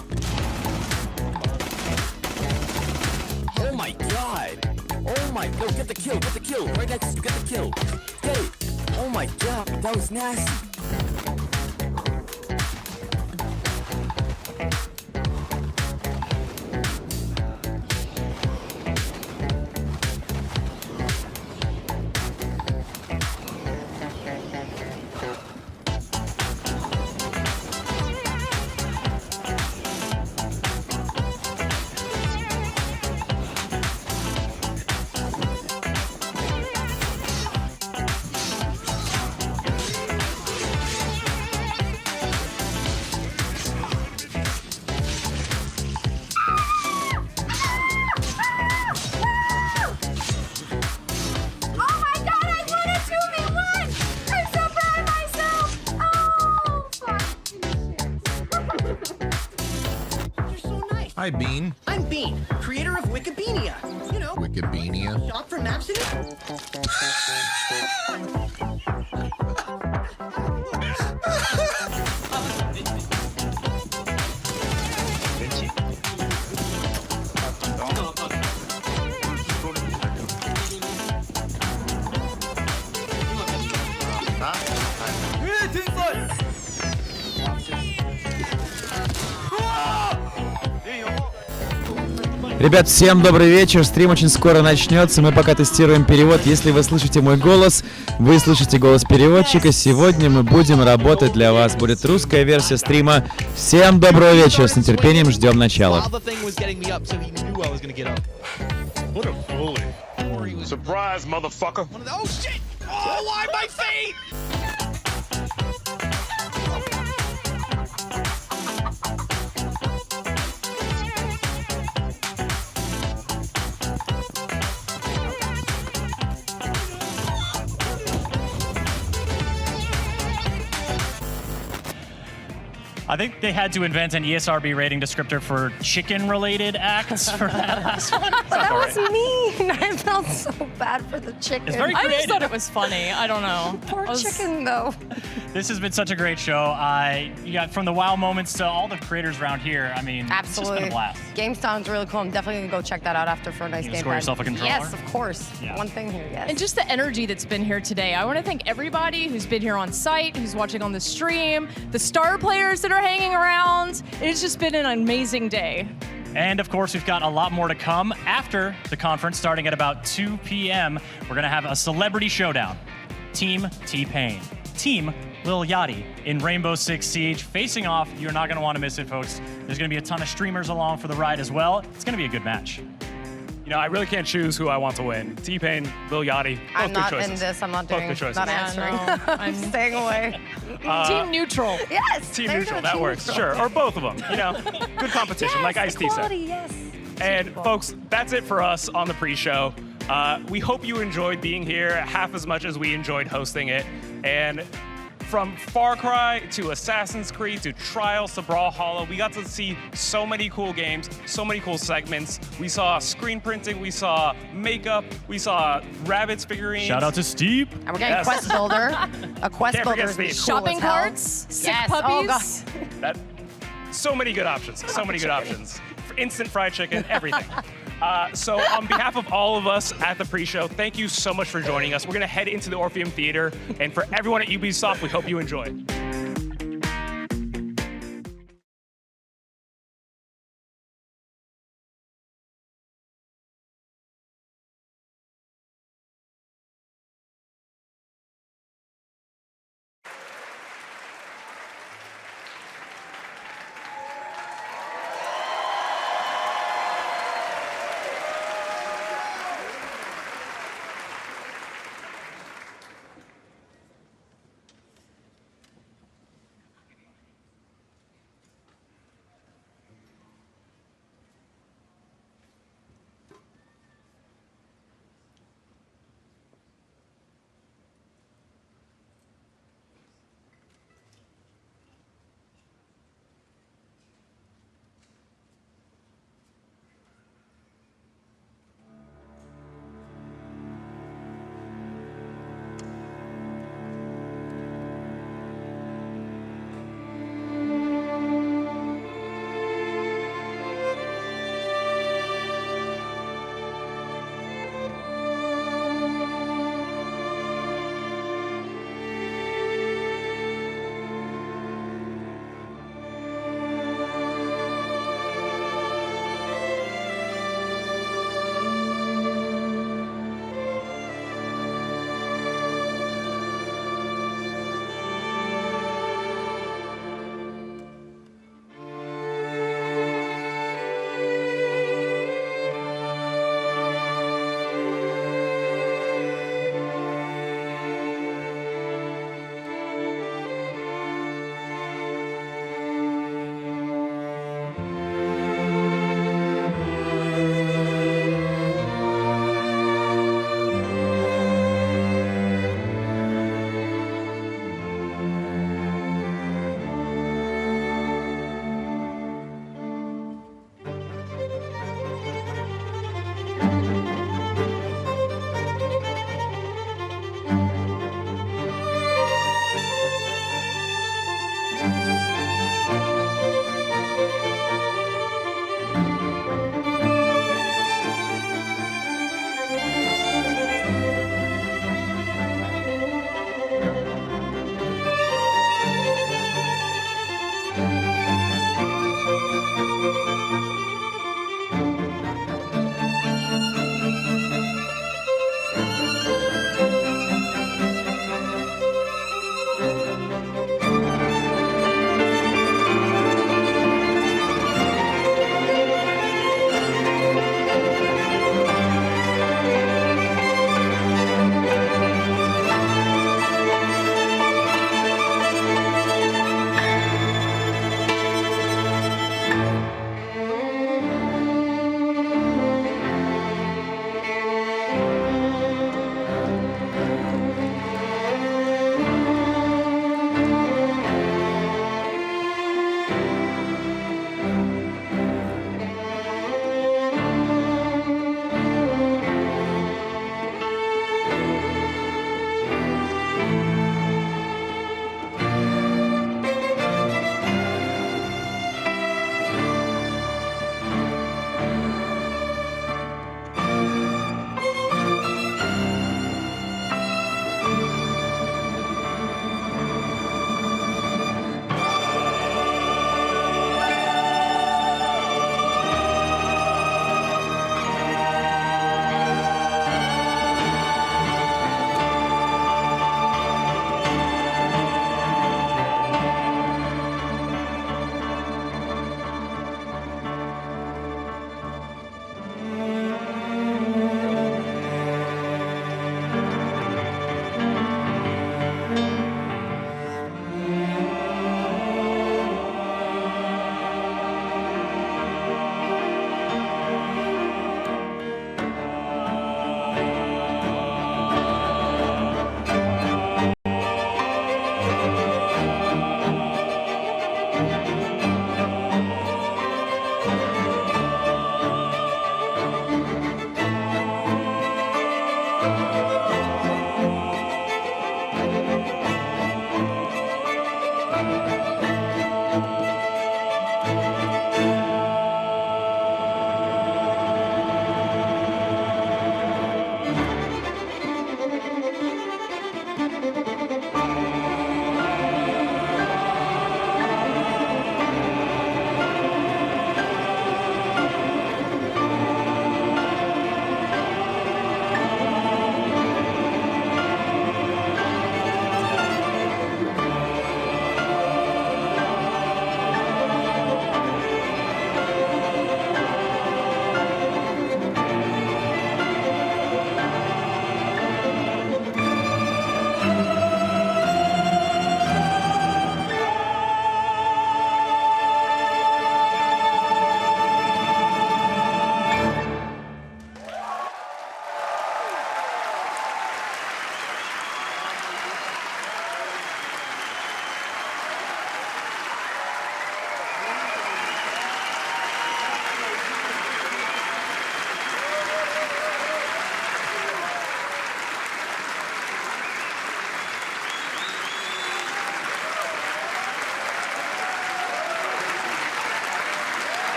Oh my god! Oh my god, get the kill, right next to get the kill. Get it! Oh my god, that was nasty. Hi, Bean. I'm Bean, creator of Wikipedia. You know, Wikipedia. shop for maps and Ребят, всем добрый вечер, стрим очень скоро начнется, мы пока тестируем перевод. Если вы слышите мой голос, вы слышите голос переводчика. Сегодня мы будем работать для вас, будет русская версия стрима. Всем доброго вечера, с нетерпением ждем начала. Surprise, motherfucker! oh shit! Oh, why my feet? I think they had to invent an ESRB rating descriptor for chicken-related acts for that last one. That was mean. I felt so bad for the chicken. It's very I just creative. thought it was funny. I don't know. Poor chicken, though. This has been such a great show. You got from the wow moments to all the creators around here. I mean, it's just been a blast. GameStown's really cool. I'm definitely gonna go check that out after for a nice You game. score yourself a controller? Yes, of course. Yeah. One thing here, yes. And just the energy that's been here today. I want to thank everybody who's been here on site, who's watching on the stream, the star players that are hanging around. It's just been an amazing day. And of course, we've got a lot more to come after the conference, starting at about 2 p.m. We're going to have a celebrity showdown. Team T-Pain, Team Lil Yachty in Rainbow Six Siege facing off. You're not going to want to miss it, folks. There's going to be a ton of streamers along for the ride as well. It's going to be a good match. You know, I really can't choose who I want to win. T-Pain, Lil Yachty, both I'm good not choices. in this. I'm not Both doing. good choices. Not answering. no, I'm staying away. Team neutral. Yes. Team there you neutral, go, that team works. neutral. Sure, or both of them. You know, good competition, Yes, like Ice-T said. equality, yes. And folks, that's it for us on the pre-show. We hope you enjoyed being here half as much as we enjoyed hosting it. And From Far Cry to Assassin's Creed to Trials to Brawlhalla, we got to see so many cool games, so many cool segments. We saw screen printing, we saw makeup, we saw rabbits figurines. Shout out to Steve. And we're getting Quest Builder. A Quest Can't Builder forget is cool Steve. Shopping as hell. carts, sick Yes. puppies. Oh, God. That, so many good options. So many good options. Instant fried chicken, everything. So on behalf of all of us at the pre-show, thank you so much for joining us. We're going to head into the Orpheum Theater. And for everyone at Ubisoft, we hope you enjoy.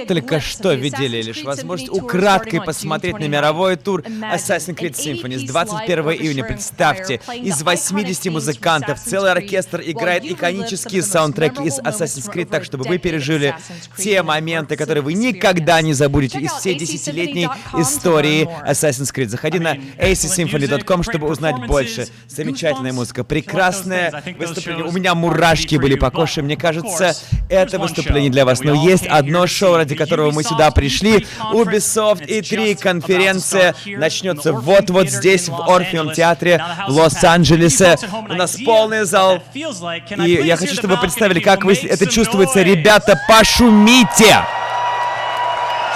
Только что видели лишь возможность украдкой посмотреть на мировой тур Assassin's Creed Symphony с 21 июня. Представьте, из 80 музыкантов целый оркестр играет иконические саундтреки из Assassin's Creed, так чтобы вы пережили те моменты, которые вы никогда не забудете из всей десятилетней истории Assassin's Creed. Заходи на acsymphony.com, чтобы узнать больше. Замечательная музыка, прекрасное выступление. У меня мурашки были по коже. Мне кажется, это выступление для вас. Но есть одно шоу, ради которого мы сюда пришли. Ubisoft E3 конференция начнется вот-вот здесь, в Орфеум театре в Лос-Анджелесе. У нас полный зал. И я хочу, чтобы вы представили, как вы это чувствуется. Ребята, пошумите!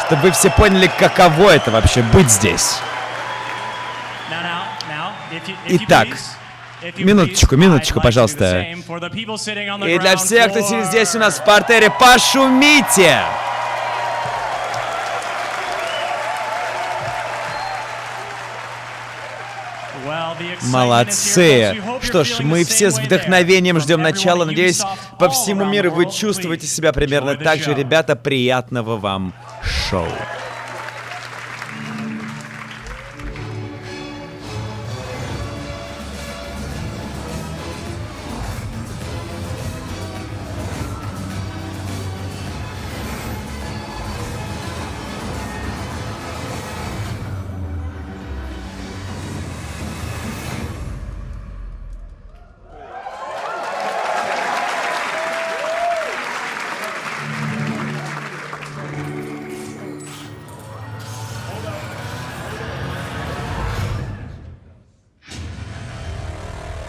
Чтобы вы все поняли, каково это вообще быть здесь. Итак, минуточку, пожалуйста. И для всех, кто сидит здесь у нас в партере, пошумите! Молодцы! Что ж, мы все с вдохновением ждем начала. Надеюсь, по всему миру вы чувствуете себя примерно так же. Ребята, приятного вам шоу!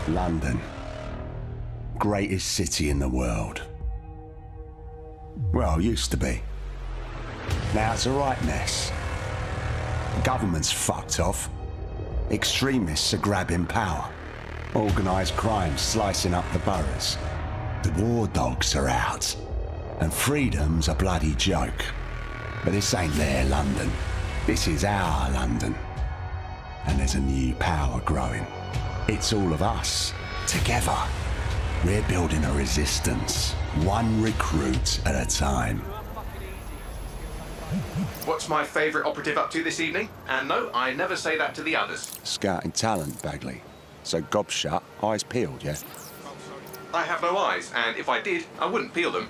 London, greatest city in the world. Well, used to be. Now it's a right mess. The government's fucked off. Extremists are grabbing power. Organised crime slicing up the boroughs. The war dogs are out. And freedom's a bloody joke. But this ain't their London. This is our London. And there's a new power growing. It's all of us, together. We're building a resistance, one recruit at a time. What's my favourite operative up to this evening? And no, I never say that to the others. Scouting talent, Bagley. So gob shut, eyes peeled, yeah? I have no eyes, and if I did, I wouldn't peel them.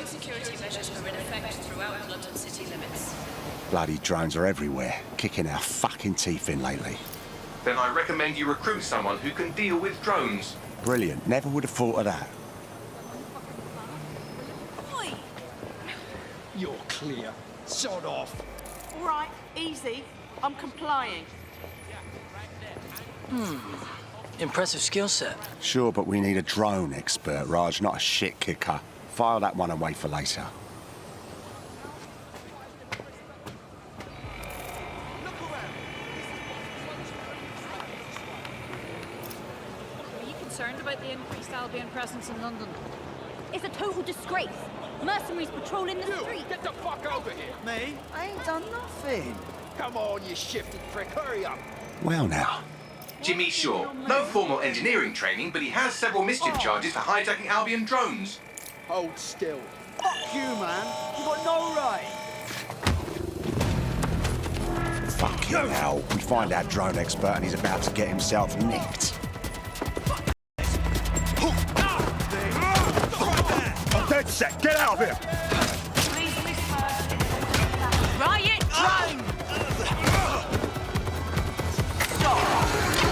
Security measures are in effect throughout London city limits. Bloody drones are everywhere, kicking our fucking teeth in lately. Then I recommend you recruit someone who can deal with drones. Brilliant, never would have thought of that. Oi! You're clear. Sod off. All right, easy. I'm complying. Impressive skill set. Sure, but we need a drone expert, Raj, not a shit kicker. File that one away for later. Are you concerned about the increased Albion presence in London? It's a total disgrace. Mercenaries patrolling the street. Get the fuck over here. Me? I ain't done nothing. Come on, you shifty prick. Hurry up. Well now. Jimmy Shaw. No formal engineering training, but he has several mischief charges for hijacking Albion drones. Hold still. Fuck you, man. You got no right. Fucking hell. We find our drone expert and he's about to get himself nicked. I'm dead set. Get out of here. Riot drone! Stop!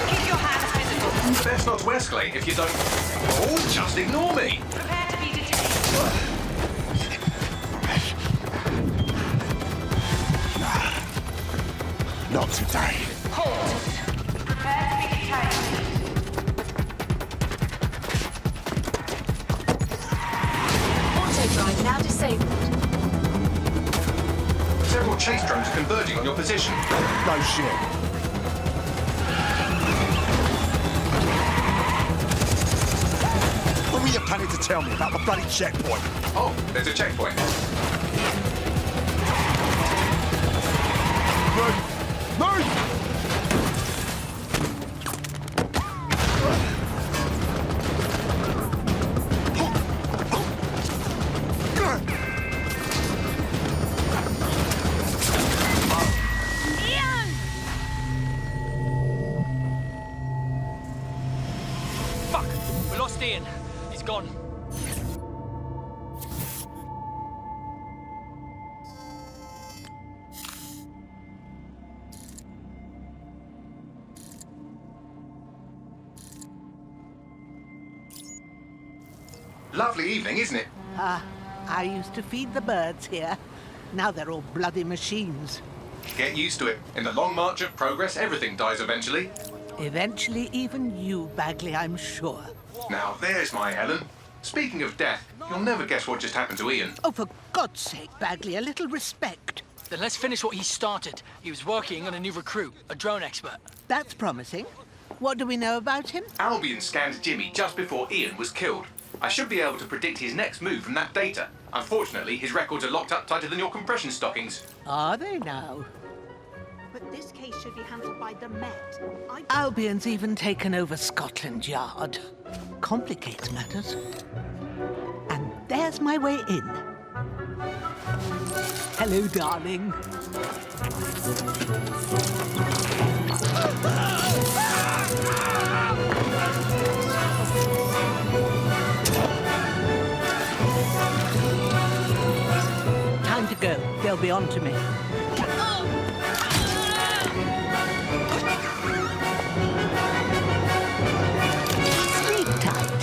Keep your hands visible. Best not to escalate if you don't... Oh, just ignore me. Prepare to be detained. Not today. Halt! Prepare to be detained. Auto-drive now disabled. Several chase drones are converging on your position. No shit. What were you planning to tell me about the bloody checkpoint? Oh, there's a checkpoint. Fuck! We lost Ian. He's gone. Lovely evening, isn't it? I used to feed the birds here. Now they're all bloody machines. Get used to it. In the long march of progress, everything dies eventually. Eventually, even you, Bagley, I'm sure. Now, there's my Helen. Speaking of death, you'll never guess what just happened to Ian. Oh, for God's sake, Bagley, a little respect. Then let's finish what he started. He was working on a new recruit, a drone expert. That's promising. What do we know about him? Albion scanned Jimmy just before Ian was killed. I should be able to predict his next move from that data. Unfortunately, his records are locked up tighter than your compression stockings. Are they now? But this case should be handled by the Met. Albion's even taken over Scotland Yard. Complicates matters. And there's my way in. Hello, darling. Time to go. They'll be on to me. Sleep tight.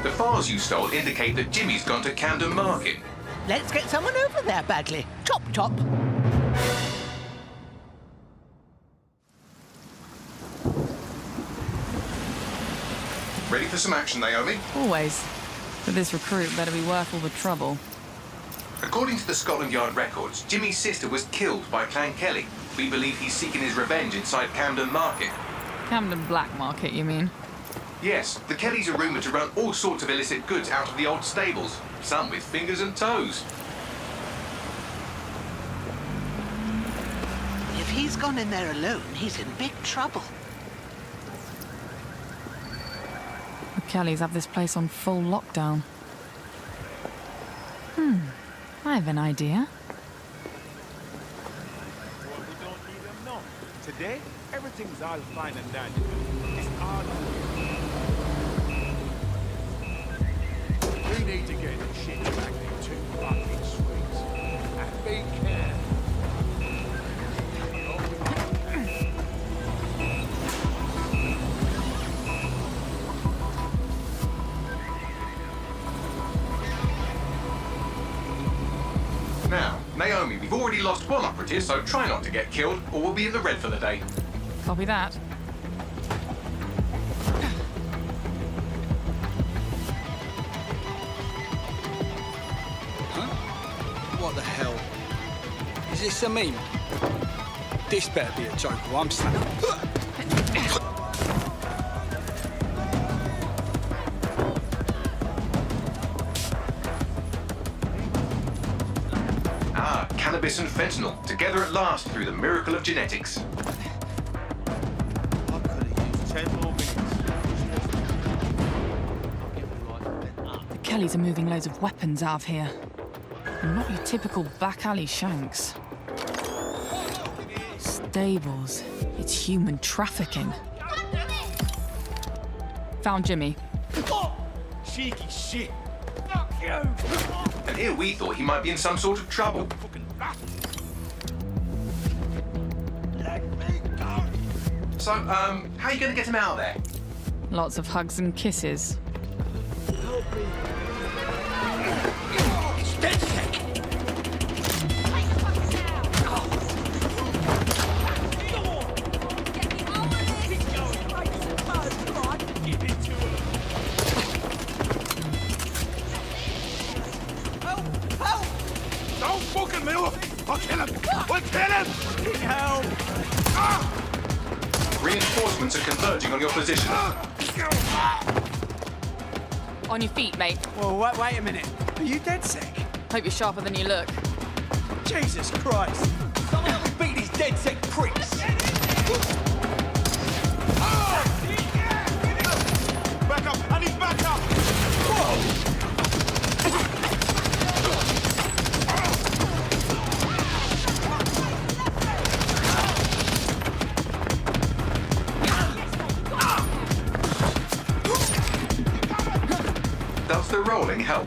The files you stole indicate that Jimmy's gone to Camden Market. Let's get someone over there, Bagley. Chop, chop. Ready for some action, Naomi? Always. But this recruit better be worth all the trouble. According to the Scotland Yard records, Jimmy's sister was killed by Clan Kelly. We believe he's seeking his revenge inside Camden Market. Camden Black Market, you mean? Yes, the Kellys are rumoured to run all sorts of illicit goods out of the old stables, some with fingers and toes. If he's gone in there alone, he's in big trouble. The Kellys have this place on full lockdown. I have an idea. Today, everything's all fine and dandy. It's all we need to get the shit back in 2 fucking swings. And be careful. Now, Naomi, we've already lost one operative, so try not to get killed, or we'll be in the red for the day. Copy that. What the hell? Is this a meme? This better be a joke or I'm snapping. Cannabis and fentanyl, together at last through the miracle of genetics. I could have used 10 more minutes. The Kellys are moving loads of weapons out of here. And not your typical back alley shanks. Stables. It's human trafficking. Found Jimmy. Cheeky shit. And here we thought he might be in some sort of trouble. So, how are you going to get him out of there? Lots of hugs and kisses. Don't fucking move! I'll kill him! We'll kill him! Help! Ah! Reinforcements are converging on your position. On your feet, mate. Well, wait a minute. Are you dead sick? Hope you're sharper than you look. Jesus Christ! Someone that will beat these dead sick pricks! Back up! I need back up! Whoa! Does the rolling help?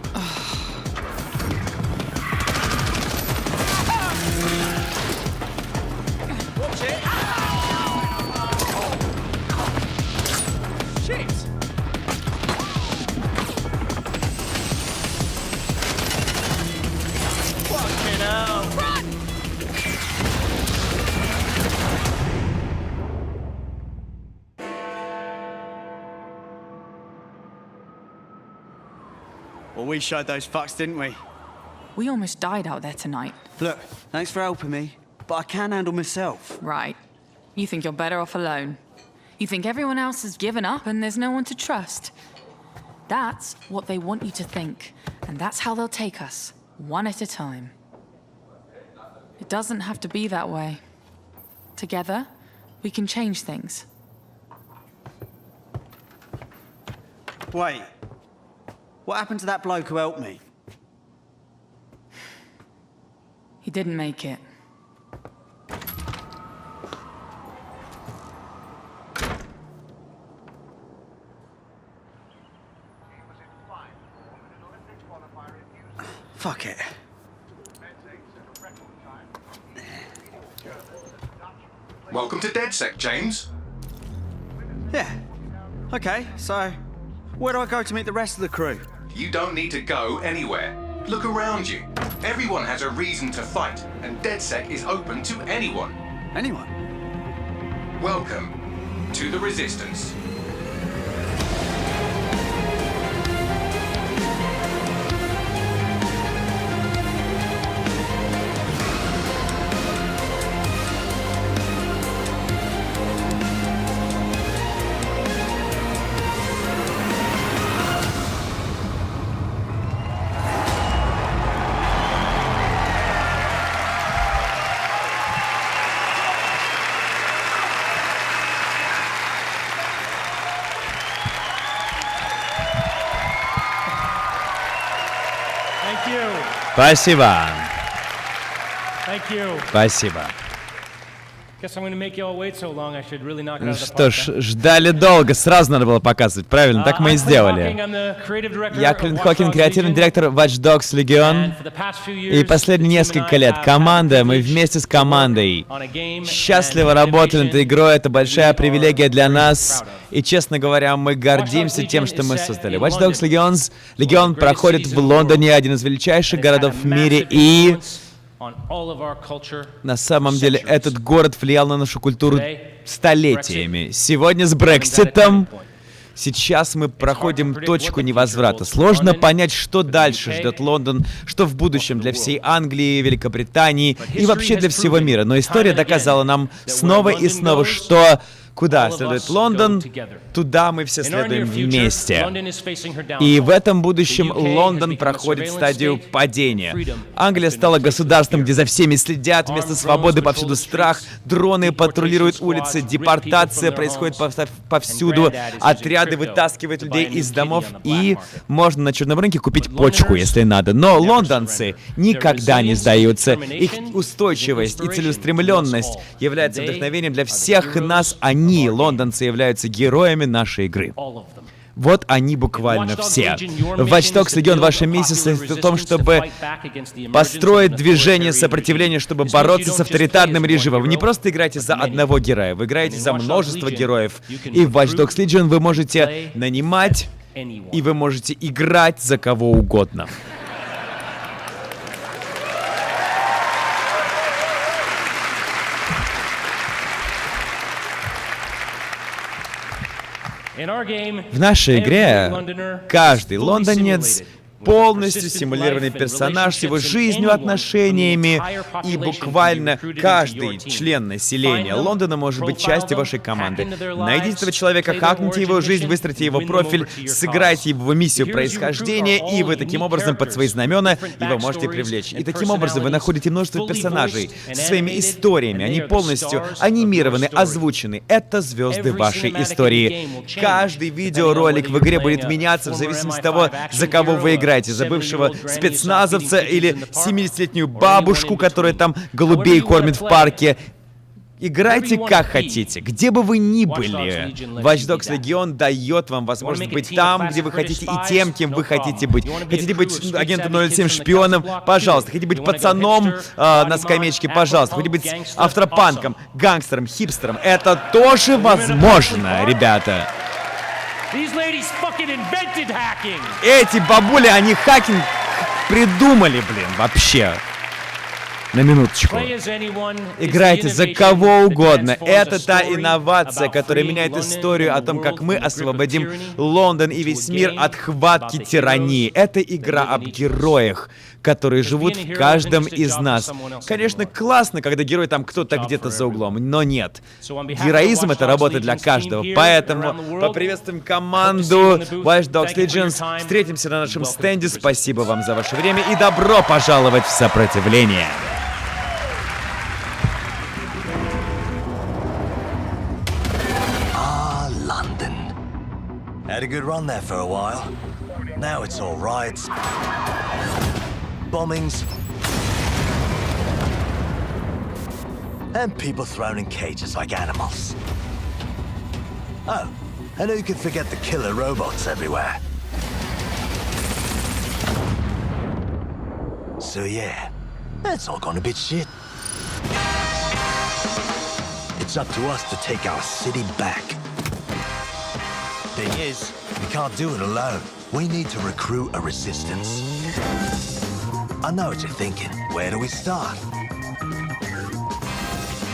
Watch it! Shit! Fucking hell! Run! Well, we showed those fucks, didn't we? We almost died out there tonight. Look, thanks for helping me, but I can handle myself. Right. You think you're better off alone. You think everyone else has given up and there's no one to trust. That's what they want you to think, and that's how they'll take us, one at a time. It doesn't have to be that way. Together, we can change things. Wait. What happened to that bloke who helped me? He didn't make it. Fuck it. Welcome to DedSec, James. Yeah. Okay, so where do I go to meet the rest of the crew? You don't need to go anywhere. Look around you. Everyone has a reason to fight, and DedSec is open to anyone. Anyone? Welcome to the Resistance. Спасибо. Thank you. Спасибо. Guess I'm going to make you all wait so long. I should really knock it out Ну of the что park. ж, ждали долго, сразу надо было показывать, правильно? Так мы и сделали. Я Клинт Хокинг, креативный директор Watch Dogs Legion. И последние несколько лет команда, мы вместе с командой счастливо работали над этой игрой, это большая привилегия для нас. И, честно говоря, мы гордимся тем, что мы создали. Watch Dogs Legion проходит в Лондоне, один из величайших городов в мире, и на самом деле этот город влиял на нашу культуру столетиями. Сегодня с Брекситом, сейчас мы проходим точку невозврата. Сложно понять, что дальше ждет Лондон, что в будущем для всей Англии, Великобритании и вообще для всего мира. Но история доказала нам снова и снова, что куда следует Лондон, туда мы все следуем вместе. И в этом будущем Лондон проходит стадию падения. Англия стала государством, где за всеми следят, вместо свободы повсюду страх, дроны патрулируют улицы, депортация происходит повсюду, отряды вытаскивают людей из домов, и можно на черном рынке купить почку, если надо. Но лондонцы никогда не сдаются. Их устойчивость и целеустремленность являются вдохновением для всех нас. Они, лондонцы, являются героями нашей игры. Вот они буквально все. В Watch Dogs Legion ваша миссия состоит в том, чтобы построить движение сопротивления, чтобы бороться с авторитарным режимом. Вы не просто играете за одного героя, вы играете за множество героев. И в Watch Dogs Legion вы можете нанимать, и вы можете играть за кого угодно. В нашей игре каждый лондонец полностью симулированный персонаж с его жизнью, отношениями, и буквально каждый член населения Лондона может быть частью вашей команды. Найдите этого человека, хакните его жизнь, выстроите его профиль, сыграйте его миссию происхождения, и вы таким образом под свои знамена его можете привлечь. И таким образом вы находите множество персонажей со своими историями. Они полностью анимированы, озвучены. Это звезды вашей истории. Каждый видеоролик в игре будет меняться в зависимости от того, за кого вы играете. За бывшего спецназовца или 70-летнюю бабушку, которая там голубей кормит в парке. Играйте как хотите, где бы вы ни были. Watch Dogs Legion дает вам возможность быть там, где вы хотите, и тем, кем вы хотите быть. Хотите быть агентом 007 шпионом? Пожалуйста. Хотите быть пацаном на скамеечке? Пожалуйста. Хотите быть автопанком, гангстером, хипстером? Это тоже возможно, ребята. Эти бабули, они хакинг придумали, блин, вообще. На минуточку. Играйте за кого угодно. Это та инновация, которая меняет историю о том, как мы освободим Лондон и весь мир от хватки тирании. Это игра об героях, которые живут в каждом из нас. Конечно, классно, когда герой там кто-то где-то за углом, но нет. Героизм — это работа для каждого. Поэтому поприветствуем команду Watch Dogs Legion. Встретимся на нашем стенде. Спасибо вам за ваше время и добро пожаловать в сопротивление. Had a good run there for a while. Now it's all riots, bombings, and people thrown in cages like animals. Oh, and who could forget the killer robots everywhere? So yeah, that's all gone a bit shit. It's up to us to take our city back. Thing is, we can't do it alone. We need to recruit a resistance. I know what you're thinking. Where do we start?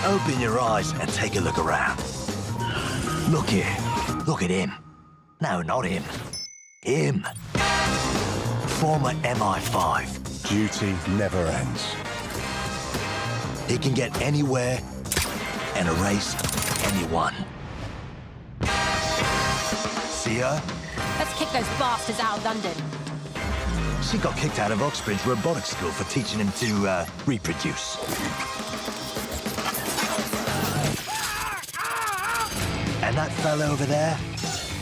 Open your eyes and take a look around. Look here. Look at him. No, not him. Him. Former MI5. Duty never ends. He can get anywhere and erase anyone. See her? Let's kick those bastards out of London. She got kicked out of Oxbridge Robotics School for teaching him to reproduce. And that fella over there?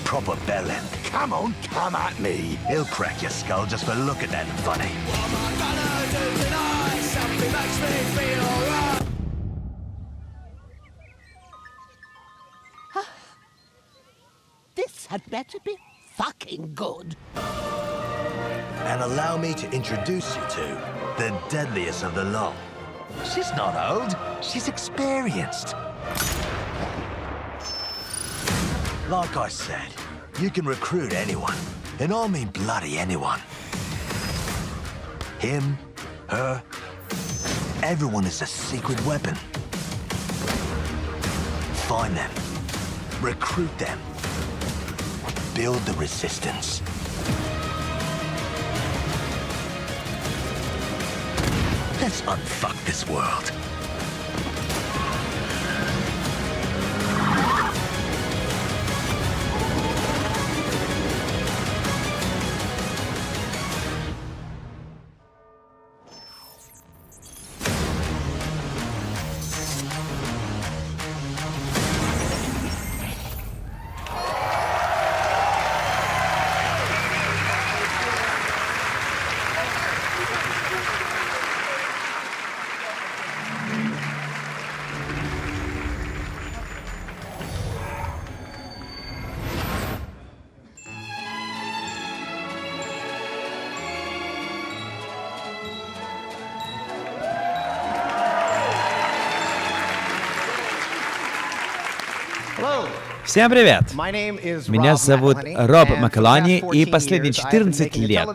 Proper bellend. Come on, come at me. He'll crack your skull just for looking at him funny. What am I gonna do tonight? Something makes me feel alright. This had better be fucking good. And allow me to introduce you to the deadliest of the lot. She's not old, she's experienced. Like I said, you can recruit anyone, and I mean bloody anyone. Him, her, everyone is a secret weapon. Find them, recruit them, build the resistance. Let's unfuck this world. Всем привет! Меня зовут Роб Маклани, и последние 14 лет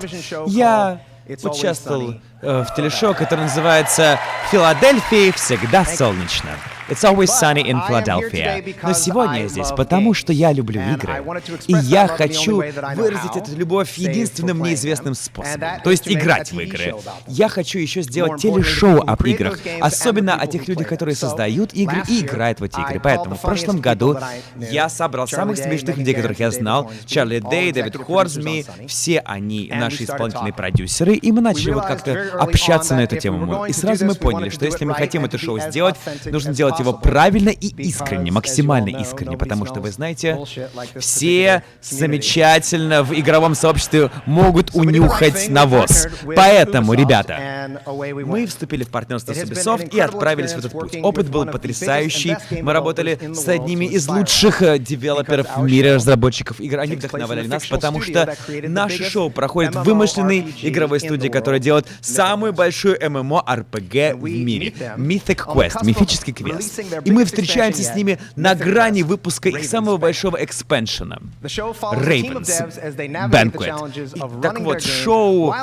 я участвовал в телешоу, которое называется «В Филадельфии всегда солнечно». It's always sunny in Philadelphia. Но сегодня я здесь потому, что я люблю игры. И я хочу выразить эту любовь единственным мне известным способом. То есть играть в игры. Я хочу еще сделать телешоу об играх. Особенно о тех людях, которые создают игры и играют в эти игры. Поэтому в прошлом году я собрал самых смешных людей, которых я знал. Чарли Дэй, Дэвид Хорсми. Все они наши исполнительные продюсеры. И мы начали вот как-то общаться на эту тему. И сразу мы поняли, что если мы хотим это шоу сделать, нужно делать его правильно и искренне, максимально искренне. Потому что, вы знаете, все замечательно в игровом сообществе могут унюхать навоз. Поэтому, ребята, мы вступили в партнерство с Ubisoft и отправились в этот путь. Опыт был потрясающий. Мы работали с одними из лучших девелоперов в мире, разработчиков игр. Они вдохновляли нас, потому что наше шоу проходит в вымышленной игровой студии, которая делает самую большую MMORPG в мире. Mythic Quest, мифический квест. И мы встречаемся с ними на грани выпуска их самого большого экспеншена. Ravens Banquet. Так вот, шоу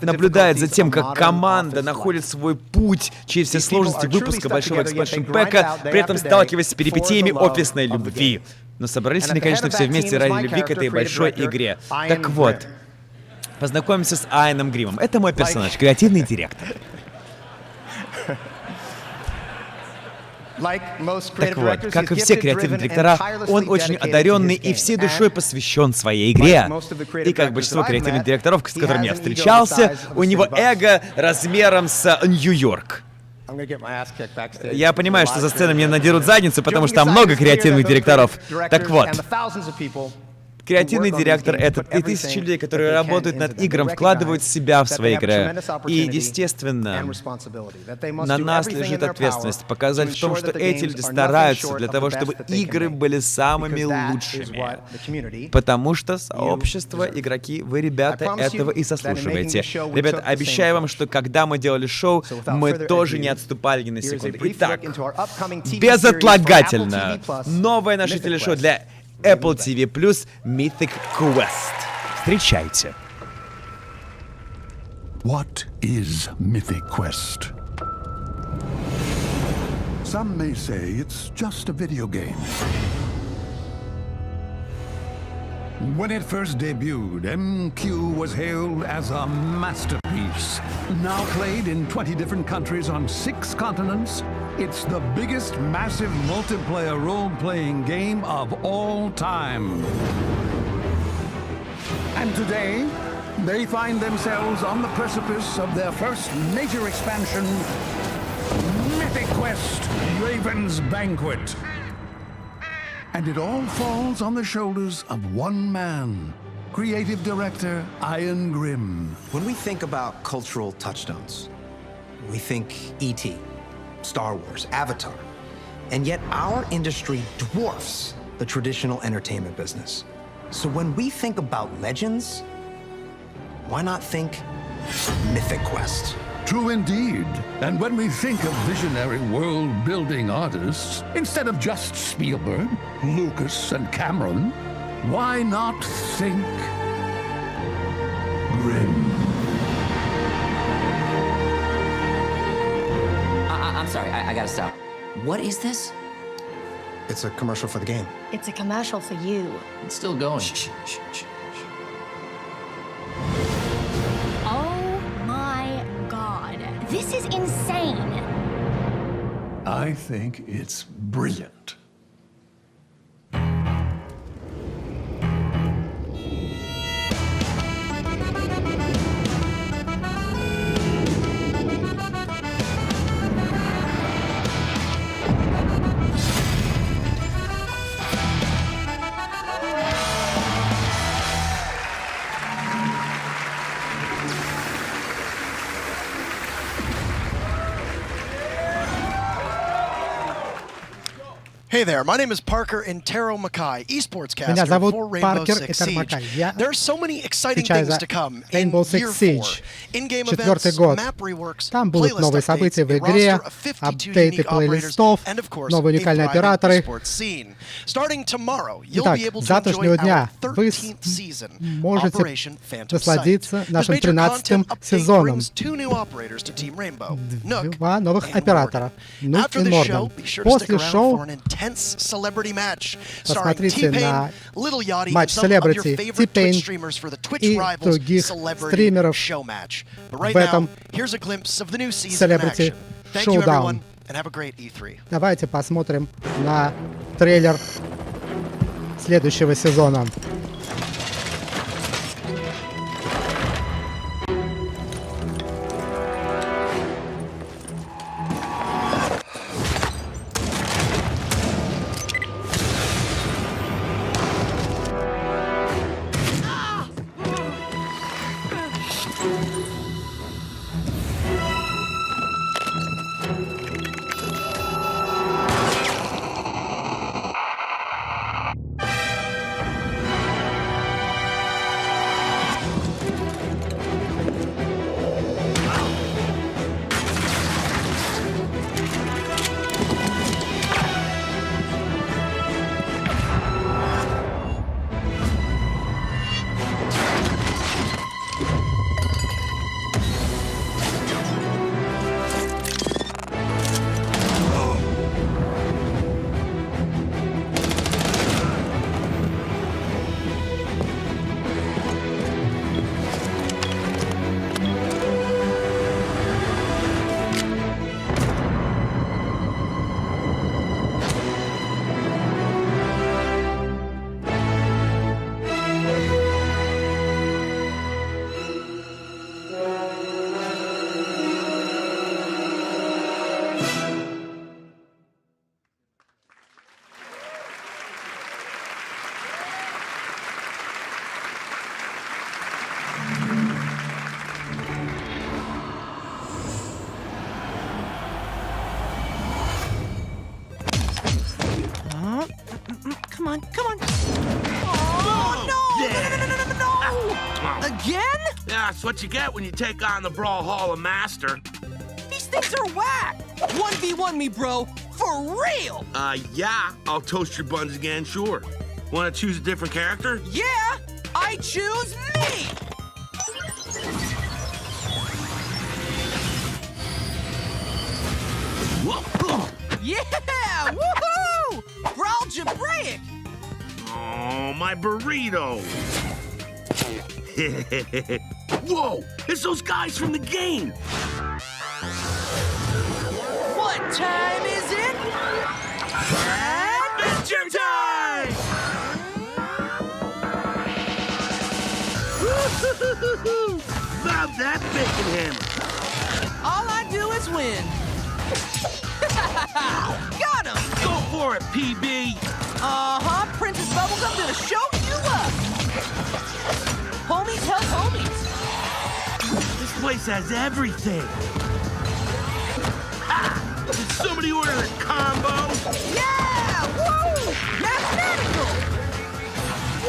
наблюдает за тем, как команда находит свой путь через все сложности выпуска большого экспеншн пэка, при этом сталкиваясь с перипетиями офисной любви. Но собрались они, конечно, все вместе ради любви к этой большой игре. Так вот, познакомимся с Айаном Гримом. Это мой персонаж, креативный директор. Так вот, как и все креативные директора, он очень одаренный и всей душой посвящен своей игре. И как большинство креативных директоров, с которыми я встречался, у него эго размером с Нью-Йорк. Я понимаю, что за сценой мне надерут задницу, потому что там много креативных директоров. Так вот. Креативный директор — это и тысячи людей, которые работают над играми, вкладывают себя в свои игры. И, естественно, на нас лежит ответственность показать в том, что эти люди стараются для того, чтобы игры были самыми лучшими. Потому что сообщество, игроки, вы, ребята, этого и заслуживаете. Ребята, обещаю вам, что когда мы делали шоу, мы тоже не отступали ни на секунду. Итак, безотлагательно, новое наше телешоу для Apple TV+, Mythic Quest. Встречайте. What is Mythic Quest? Some may say it's just a video game. When it first debuted, MQ was hailed as a masterpiece. Now played in 20 different countries on 6 continents, it's the biggest massive multiplayer role-playing game of all time. And today, they find themselves on the precipice of their first major expansion, Mythic Quest: Raven's Banquet. And it all falls on the shoulders of one man, creative director Ian Grimm. When we think about cultural touchstones, we think E.T., Star Wars, Avatar. And yet our industry dwarfs the traditional entertainment business. So when we think about legends, why not think Mythic Quest? True indeed. And when we think of visionary world-building artists, instead of just Spielberg, Lucas, and Cameron, why not think Grimm? I'm sorry, I gotta stop. What is this? It's a commercial for the game. It's a commercial for you. It's still going. Shh. Oh my God. This is insane. I think it's brilliant. Hey there, my name is Parker Intero Mackay, esports Меня caster зовут for Rainbow Паркер Six Интермакай. Siege. Я There are so many exciting отвечаю things за to come in Rainbow Year Six 4. Siege. In-game Четвертый events, год. map reworks, Там будут playlist новые updates, события в a игре, roster of 52 апдейты unique operators, плейлистов, and of course, новые a уникальные thriving операторы. esports scene. Starting tomorrow, you'll Итак, be able с to завтрашнего enjoy our дня вы 13th season, можете Operation Phantom Sight. насладиться This нашим major 13-м content update сезоном. brings two new operators to Team Rainbow, Nook Два новых and оператора. Morgan. Нук After и the show, Морган. be sure to stick После around шоу for an intense celebrity match starring посмотрите T-Pain, на Little Yachty, and матч some of your Celebrity favorite T-Pain Twitch streamers for the Twitch и Rivals других Celebrity стримеров Show Match. But right в этом now, here's a glimpse of the new season in Celebrity action. Thank you, Showdown. everyone, and have a great E3. Давайте посмотрим на трейлер следующего сезона. Come on, come on. Oh, no! No! Again? Yeah, that's what you get when you take on the Brawlhalla Master. These things are whack. 1v1 me, bro. For real. Yeah, I'll toast your buns again, sure. Want to choose a different character? Yeah, I choose me. Whoa. Yeah, woohoo! Brawl Jabraic. Oh, my burrito. Whoa, it's those guys from the game. What time is it? Adventure time! Love that bacon hammer. All I do is win. Got him! Go for it, PB. Uh-huh, Princess Bubblegum gonna show you up. Homies help homies. This place has everything. Ha! Did somebody order a combo? Yeah! Woo! Mathematical!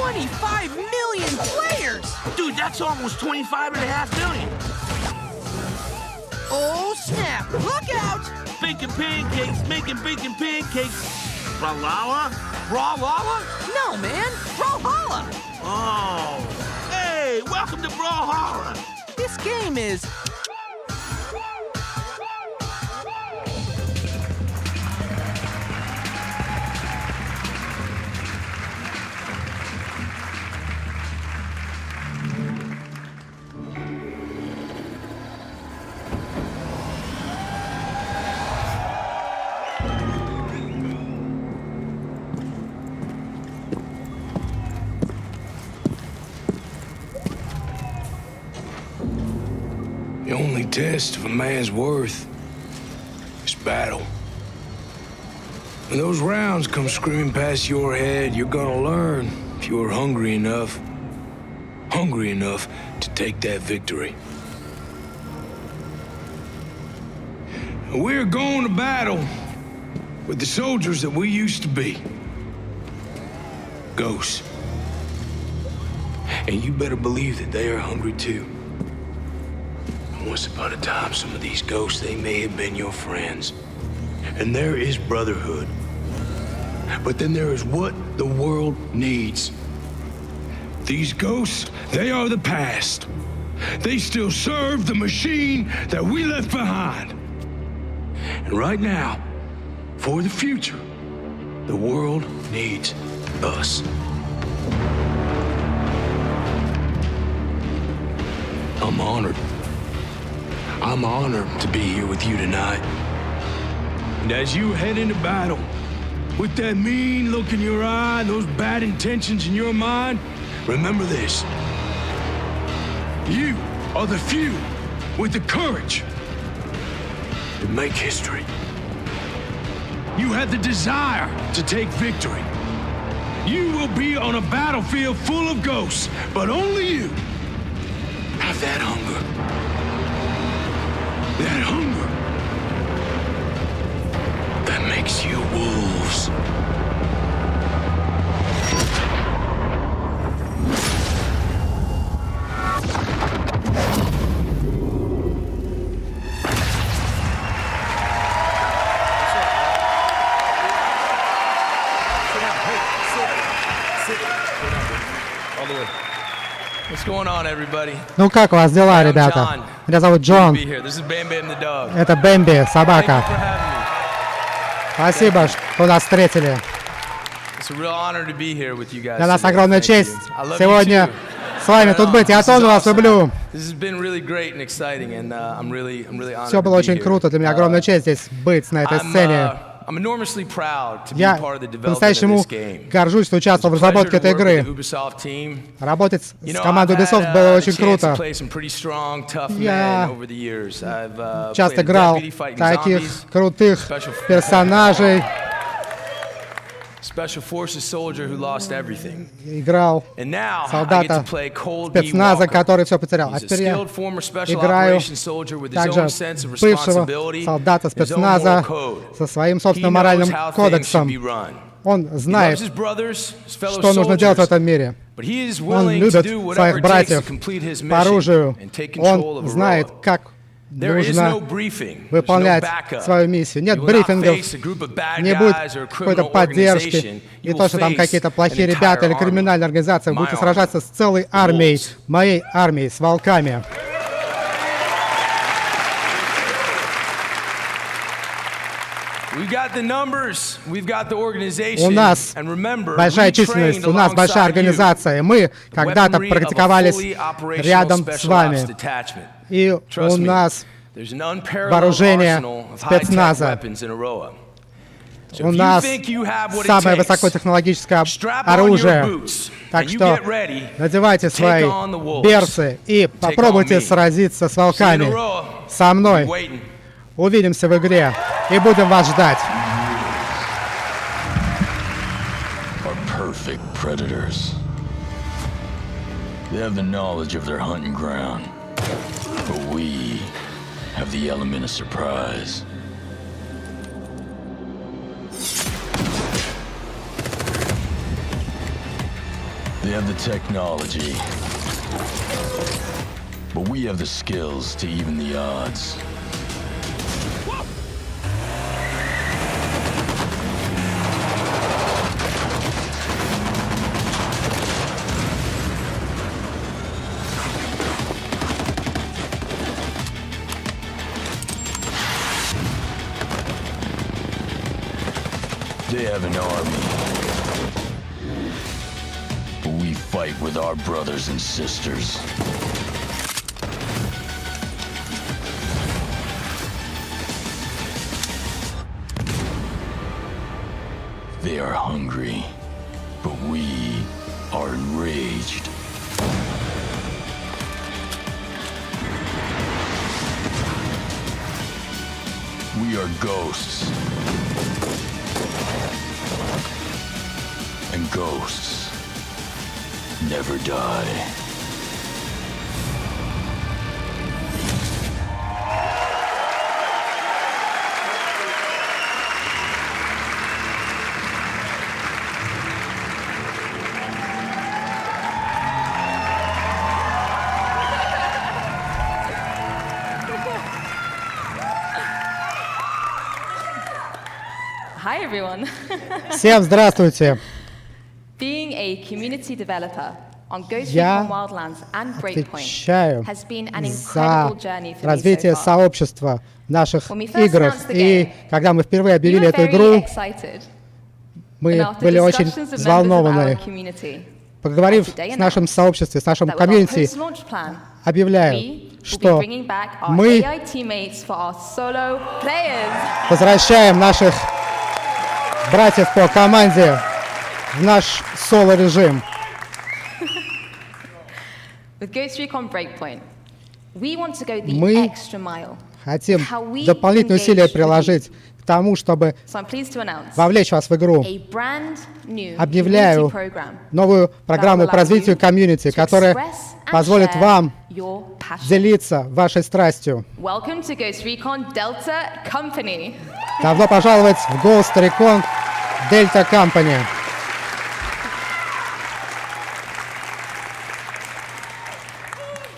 25 million players! Dude, that's almost 25.5 million. Oh, snap! Look out! Bacon pancakes, making bacon pancakes. Brawlhalla? Brawlhalla? No, man! Brawlhalla! Oh. Hey, welcome to Brawlhalla. This game is... The only test of a man's worth is battle. When those rounds come screaming past your head, you're gonna learn if you're hungry enough to take that victory. We're going to battle with the soldiers that we used to be. Ghosts. And you better believe that they are hungry too. Once upon a time, some of these ghosts, they may have been your friends. And there is brotherhood. But then there is what the world needs. These ghosts, they are the past. They still serve the machine that we left behind. And right now, for the future, the world needs us. I'm honored. I'm honored to be here with you tonight. And as you head into battle, with that mean look in your eye, those bad intentions in your mind, remember this. You are the few with the courage to make history. You have the desire to take victory. You will be on a battlefield full of ghosts, but only you have that hunger. That hunger that makes you wolves. What's going on, everybody? Ну как у вас дела, ребята? Меня зовут Джон. This is Bam Bam the dog. Это Бэмби, собака. Спасибо, что нас встретили. It's a real honor to be here with you guys. Для нас today. огромная Thank честь you. I love сегодня you too. с вами тут быть. Я тоже вас люблю. This has been really great and exciting, and I'm really honored. Все было очень круто. Для меня огромная честь здесь быть на этой сцене. I'm enormously proud to be Я part of the development of по-настоящему this game. горжусь, что участвовал в разработке этой игры. Работать с командой Ubisoft было очень круто. Я часто играл таких крутых персонажей. Играл солдата спецназа, который все потерял. А теперь я играю также бывшего солдата спецназа со своим собственным моральным кодексом. Он знает, что нужно делать в этом мире. Он любит своих братьев по оружию. Он знает, как нужно выполнять свою миссию. Нет брифингов, не будет какой-то поддержки. Не то, что там какие-то плохие ребята или криминальная организация. Вы будете сражаться с целой армией, моей армией, с волками. У нас большая численность, у нас большая организация. Мы когда-то практиковались рядом с вами. И у нас вооружение спецназа. У нас самое высокотехнологическое оружие. Так что надевайте свои берцы и попробуйте сразиться с волками. Со мной. Увидимся в игре и будем вас ждать. Have the element of surprise. They have the technology, but we have the skills to even the odds. They have an army, but we fight with our brothers and sisters. They are hungry, but we are enraged. We are ghosts. And ghosts never die. Hi everyone. Всем здравствуйте. Being a community developer on Ghost Я Recon Wildlands and Breakpoint отвечаю has been an за incredible journey for me развитие so far. сообщества в наших When we first играх. announced the И game, когда мы впервые we объявили were эту very игру, excited. мы And after были очень discussions with members of взволнованы. our community, Поговорив today с нашим сообществом, с нашим that with our комьюнити, post-launch plan, объявляю, we will be что bringing back our мы AI teammates for our solo players. возвращаем наших братьев по команде в наш соло-режим. With Ghost Recon Breakpoint, we want to go the Мы extra mile. хотим How we дополнительные усилия engage with you. приложить к тому, чтобы So I'm pleased to announce вовлечь вас в игру. a brand new Объявляю community program новую программу по развитию комьюнити, которая позволит вам your passion. делиться вашей страстью. Welcome to Ghost Recon Delta Company. Добро пожаловать в Ghost Recon Delta Company.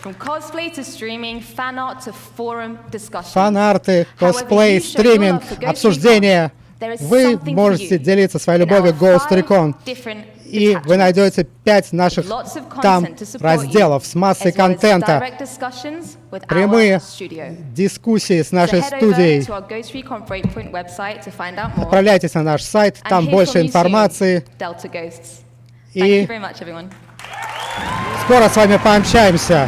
From cosplay to streaming, fan art to forum discussions. Фан-арты, косплей, стриминг, обсуждения. Вы можете делиться своей любовью к Ghost Recon. И вы найдете 5 наших там разделов с массой контента, прямые дискуссии с нашей студией. Отправляйтесь на наш сайт, там больше информации. И скоро с вами пообщаемся.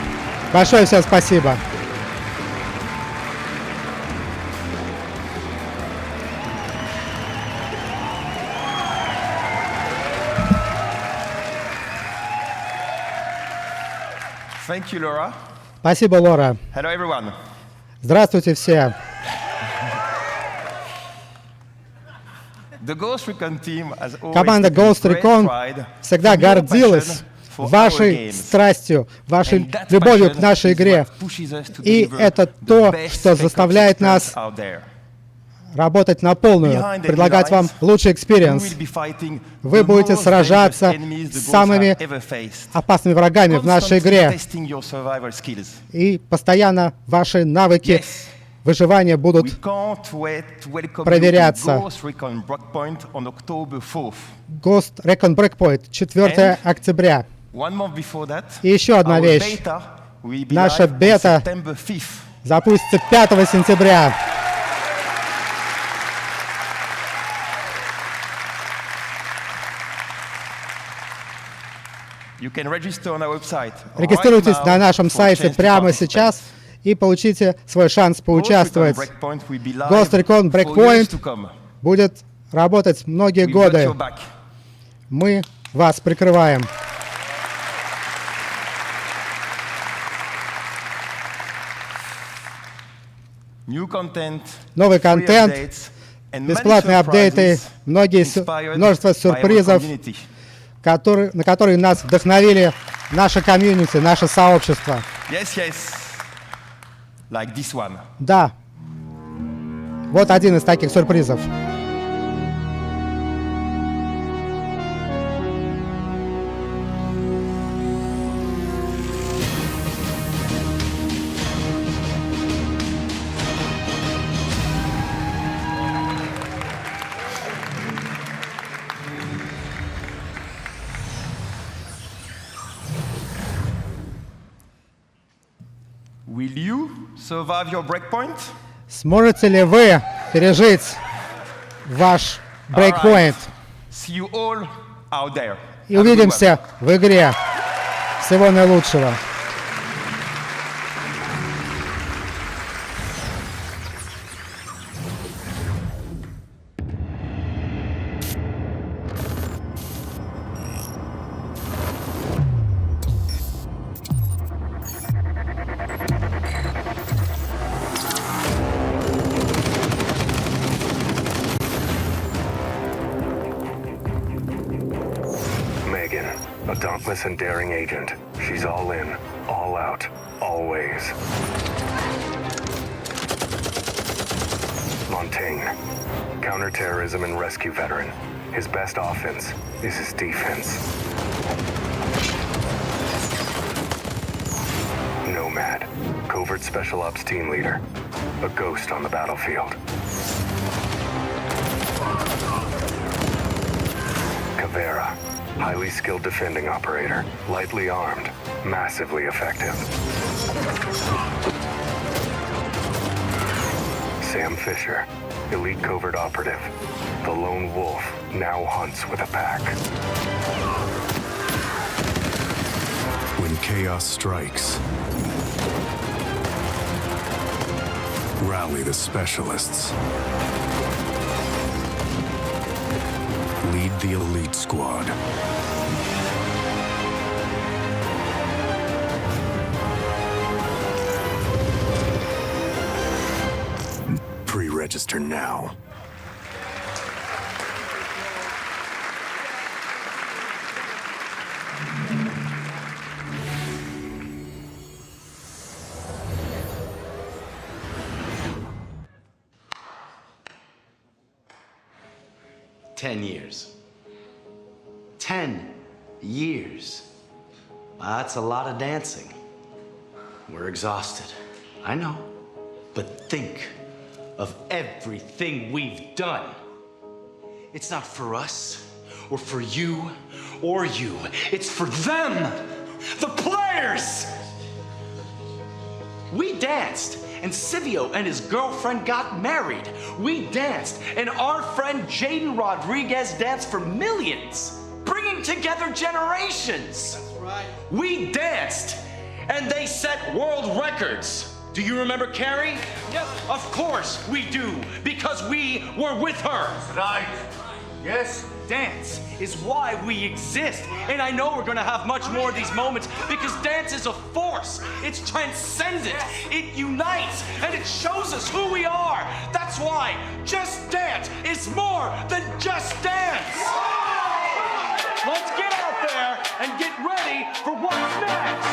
Большое всем спасибо. Thank you, Laura. Спасибо, Лора. Hello, everyone. Здравствуйте все. The Ghost Recon team has always Команда taken Ghost great Recon pride всегда in your гордилась passion for вашей our games. страстью, вашей And that любовью к passion нашей is игре. what pushes us to И deliver это the то, best что заставляет Spec Ops нас experience out there. работать на полную, Behind enemy предлагать вам lines, лучший you экспириенс. will be fighting Вы the будете most сражаться dangerous enemies the с Ghosts самыми have ever faced. опасными врагами в нашей Constantly игре. testing your survival skills. И постоянно ваши навыки выживания будут We can't wait to welcome проверяться. you to Ghost Recon Breakpoint on October 4th. Ghost Recon Breakpoint, 4 октября. One month before that, И еще одна our вещь. beta will be Наша live on бета September 5th. запустится 5 сентября. You can register on our website Регистрируйтесь right на now нашем for a сайте chance to прямо participate. сейчас и получите свой шанс поучаствовать. Ghost Recon Breakpoint будет работать многие годы. Мы вас прикрываем. Новый контент, бесплатные апдейты, множество сюрпризов, на которые нас вдохновили наше комьюнити, наше сообщество. Like this one. Да. Вот один из таких сюрпризов. Will you survive your breakpoint? Сможете ли вы пережить ваш брейкпоинт? See you all out there. И увидимся в игре. Всего наилучшего. A dauntless and daring agent. She's all in, all out, always. Montaigne, counterterrorism and rescue veteran. His best offense is his defense. Nomad, covert special ops team leader. A ghost on the battlefield. Caveira, highly skilled defending operator, lightly armed, massively effective. Sam Fisher, elite covert operative. The lone wolf now hunts with a pack. When chaos strikes, rally the specialists. Lead the elite squad. Pre-register now. $10 10 years. That's a lot of dancing. We're exhausted. I know. But think of everything we've done. It's not for us, or for you, or you. It's for them, the players! We danced, and Silvio and his girlfriend got married. We danced, and our friend Jaden Rodriguez danced for millions, bringing together generations. That's right. We danced, and they set world records. Do you remember Carrie? Yes. Of course we do, because we were with her. That's right. Yes. Dance is why we exist. And I know we're gonna have much more of these moments because dance is a force. It's transcendent. It unites and it shows us who we are. That's why Just Dance is more than just dance. Let's get out there and get ready for what's next.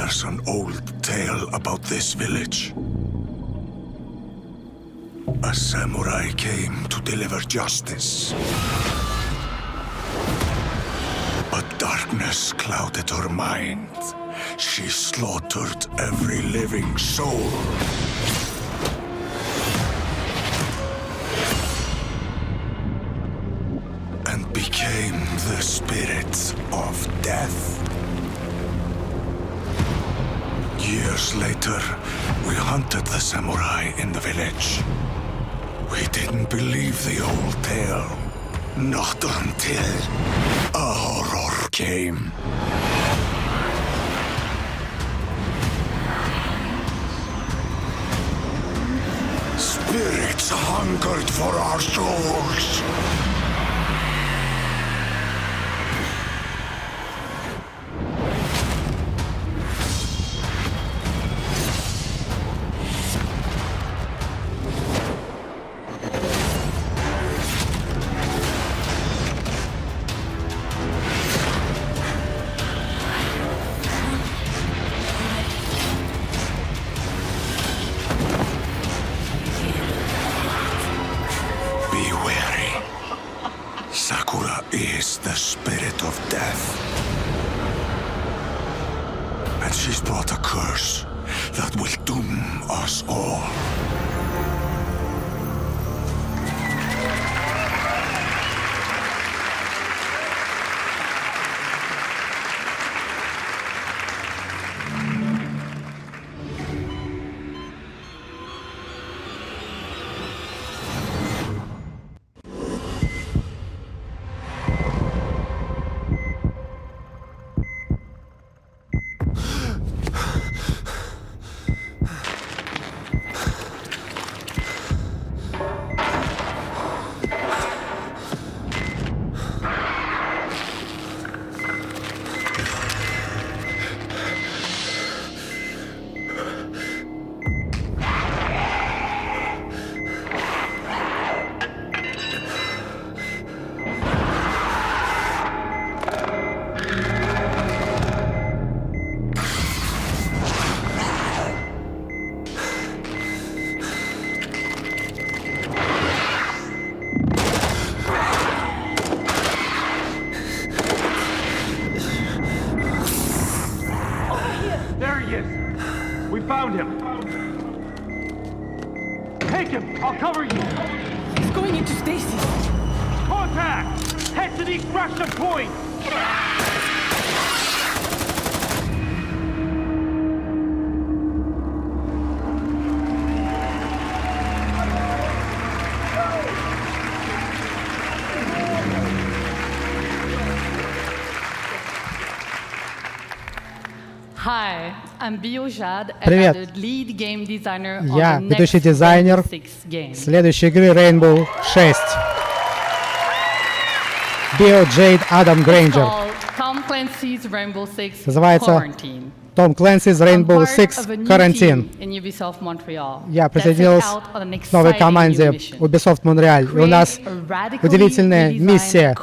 There's an old tale about this village. A samurai came to deliver justice. Darkness clouded her mind. She slaughtered every living soul. And became the spirit of death. Years later, we hunted the samurai in the village. We didn't believe the old tale. Not until a horror came. Spirits hungered for our souls. Is the spirit of death. And she's brought a curse that will doom us all. Found him. Take him. I'll cover you. He's going into stasis. Contact! Head to the extraction point! Hi, I'm Biojad, Привет. Я ведущий дизайнер следующей игры Rainbow 6. Biojad Adam Granger. Называется Том Клэнси's Rainbow Six Quarantine. Я присоединился к новой команде Ubisoft Montreal. И у нас удивительная миссия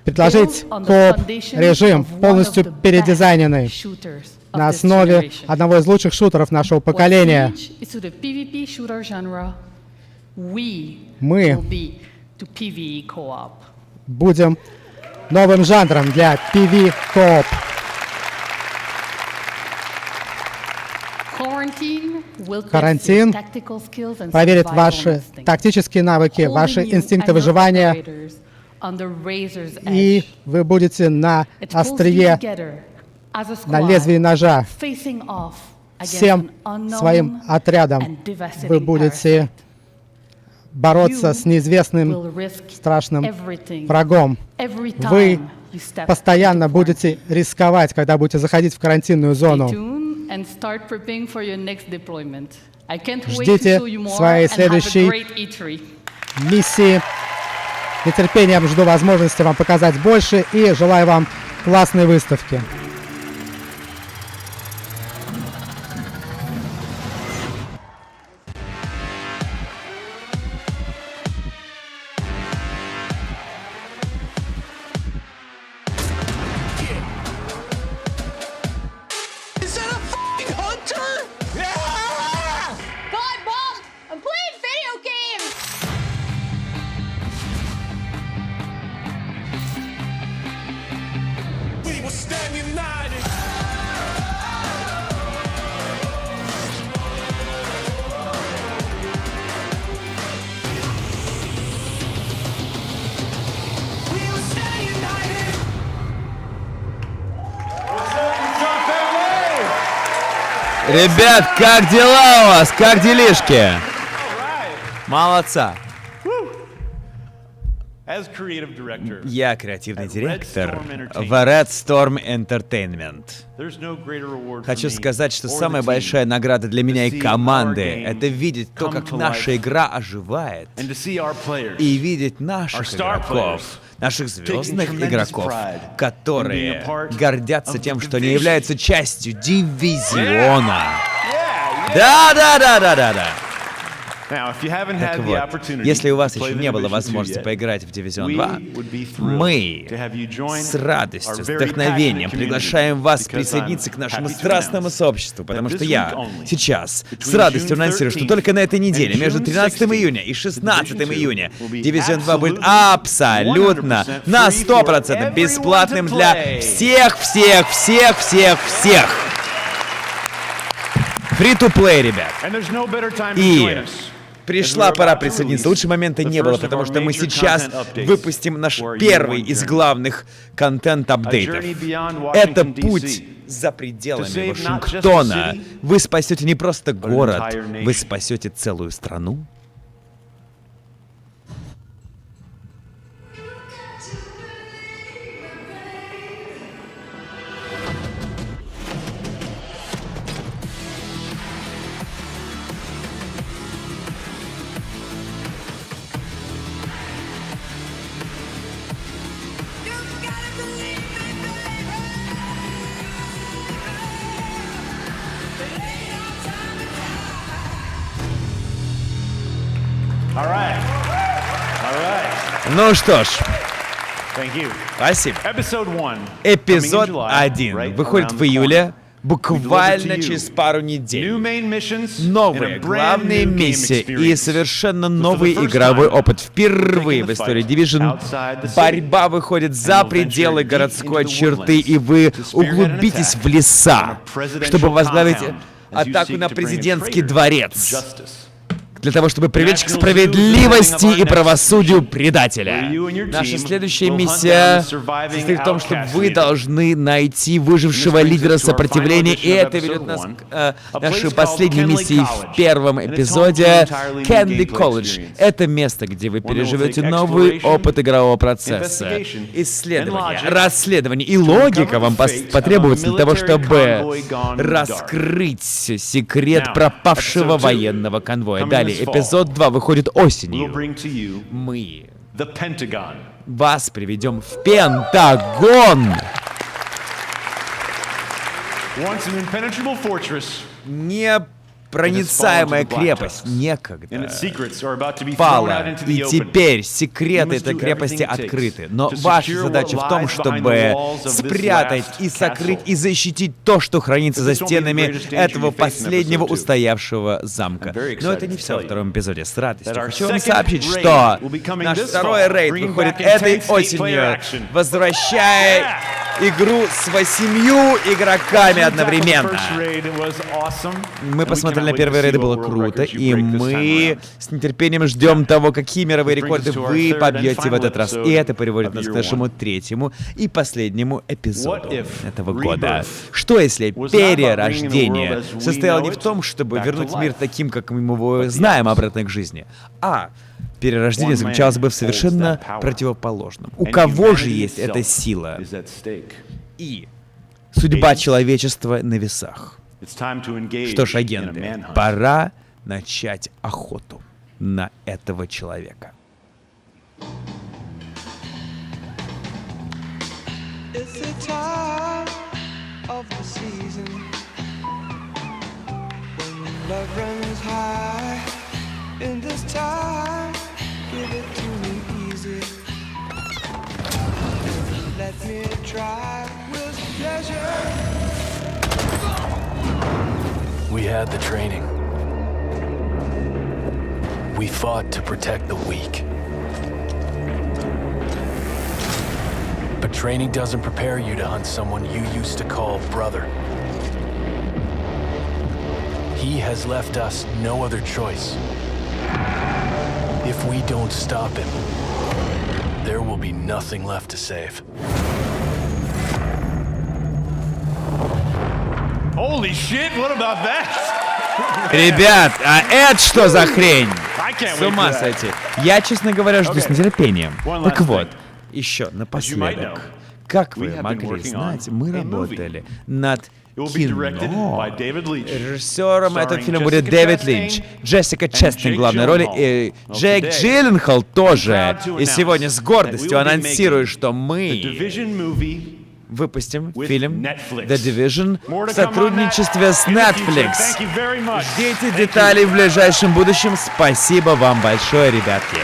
предложить кооп-режим, полностью передизайненный, на основе одного из лучших шутеров нашего поколения. Мы будем новым жанром для PvE-кооп. Карантин проверит ваши тактические навыки, ваши инстинкты выживания, и вы будете на острие, на лезвии ножа. Всем своим отрядом вы будете бороться с неизвестным страшным врагом. Вы постоянно будете рисковать, когда будете заходить в карантинную зону. Ждите своей следующей миссии. С нетерпением жду возможности вам показать больше и желаю вам классной выставки. Ребят, как дела у вас? Как делишки? Молодца. Я креативный директор в Red Storm Entertainment. Хочу сказать, что самая большая награда для меня и команды — это видеть то, как наша игра оживает, и видеть наших игроков, наших звездных игроков, которые гордятся тем, что они являются частью дивизиона. Да. Так вот, если у вас еще не было возможности поиграть в Division 2, мы с радостью, с вдохновением приглашаем вас присоединиться к нашему страстному сообществу, потому что я сейчас с радостью анонсирую, что только на этой неделе, между 13 июня и 16 июня, Division 2 будет абсолютно, на 100% бесплатным для всех. Free-to-play, ребят. И пришла пора присоединиться. Лучше момента не было, потому что мы сейчас выпустим наш первый из главных контент-апдейтов. Это путь за пределами Вашингтона. Вы спасете не просто город, вы спасете целую страну. Ну что ж, спасибо. Эпизод 1 выходит в июле, буквально через пару недель. Новые главные миссии и совершенно новый игровой опыт. Впервые в истории Division борьба выходит за пределы городской черты, и вы углубитесь в леса, чтобы возглавить атаку на президентский дворец. Для того, чтобы привлечь к справедливости и правосудию предателя. Наша следующая миссия состоит в том, что вы должны найти выжившего лидера сопротивления, и это ведет нас к нашей последней миссии в первом эпизоде — Candy College. Это место, где вы переживете новый опыт игрового процесса. Исследование, расследование и логика вам потребуется для того, чтобы раскрыть секрет пропавшего военного конвоя. Далее, эпизод 2 выходит осенью. Мы вас приведем в Пентагон. Непроницаемая крепость некогда пала, и теперь секреты этой крепости открыты. Но ваша задача в том, чтобы спрятать и сокрыть и защитить то, что хранится за стенами этого последнего устоявшего замка. Но это не все во втором эпизоде. С радостью хочу вам сообщить, что наш второй рейд выходит этой осенью, возвращая игру с 8 игроками одновременно. Мы посмотрели на первый рейд, было круто, и мы с нетерпением ждем того, какие мировые рекорды вы побьете в этот раз. И это приводит нас к нашему третьему и последнему эпизоду этого года. Что если перерождение состояло не в том, чтобы вернуть мир таким, как мы его знаем, обратно к жизни, а перерождение заключалось бы в совершенно противоположном. У кого же есть эта сила? И судьба человечества на весах. Что ж, агенты, пора начать охоту на этого человека. We had the training. We fought to protect the weak. But training doesn't prepare you to hunt someone you used to call brother. He has left us no other choice. If we don't stop him, there will be nothing left to save. Holy shit, what about that? Ребят, а это что за хрень? С ума сойти. Я, честно говоря, жду с нетерпением. Так вот, еще напоследок. Как вы могли знать, мы работали над кино. Режиссером этого фильма будет Дэвид Линч, Джессика Честейн в главной роли и Джейк Джилленхол тоже. И сегодня с гордостью анонсирую, что мы выпустим фильм The Division в сотрудничестве с Netflix. Ждите деталей в ближайшем будущем. Спасибо вам большое, ребятки.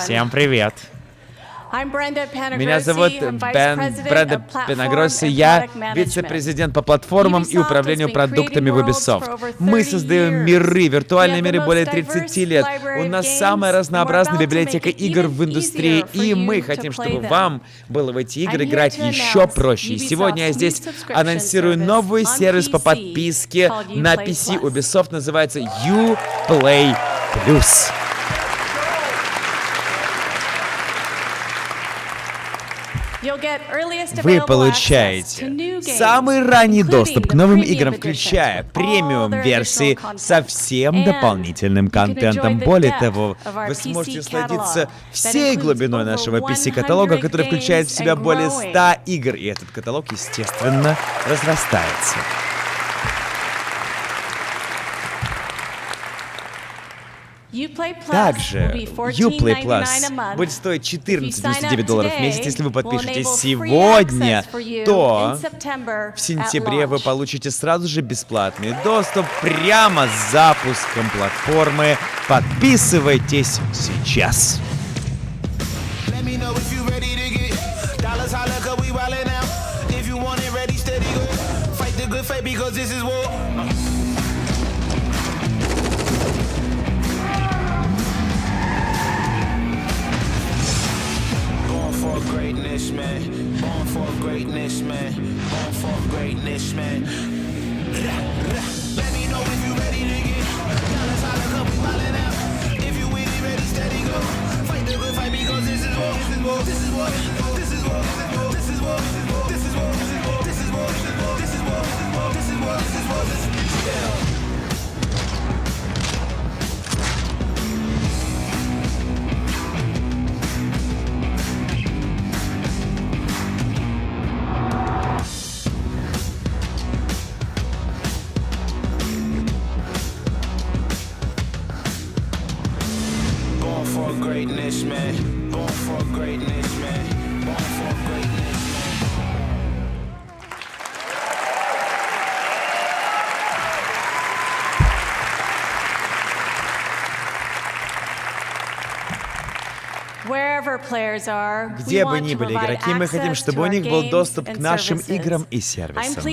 Всем привет. Меня зовут Бренда Пенагросси, я вице-президент по платформам и управлению продуктами в Ubisoft. Мы создаем миры, виртуальные миры более 30 лет. У нас самая разнообразная библиотека игр в индустрии, и мы хотим, чтобы вам было в эти игры играть еще проще. И сегодня я здесь анонсирую новый сервис по подписке на PC Ubisoft, называется Uplay+. Вы получаете самый ранний доступ к новым играм, включая премиум-версии со всем дополнительным контентом. Более того, вы сможете насладиться всей глубиной нашего PC-каталога, который включает в себя более 100 игр, и этот каталог, естественно, разрастается. Также Uplay Plus будет стоить $14.99 в месяц, если вы подпишетесь сегодня, то в сентябре вы получите сразу же бесплатный доступ прямо с запуском платформы. Подписывайтесь сейчас. Greatness, man. Born for greatness, man. Born for greatness, man. Let me know if you ready to get dollars, holla, come we wildin' out. If you with it, ready, steady, go. Fight the good fight because this is war. This is war. This is war. This is war. This is war. This is war. This is war. This is war. This is war. This is war. Greatness, man. Born for greatness, man. Born for greatness, man. Где бы ни были игроки, мы хотим, чтобы у них был доступ к нашим играм и сервисам.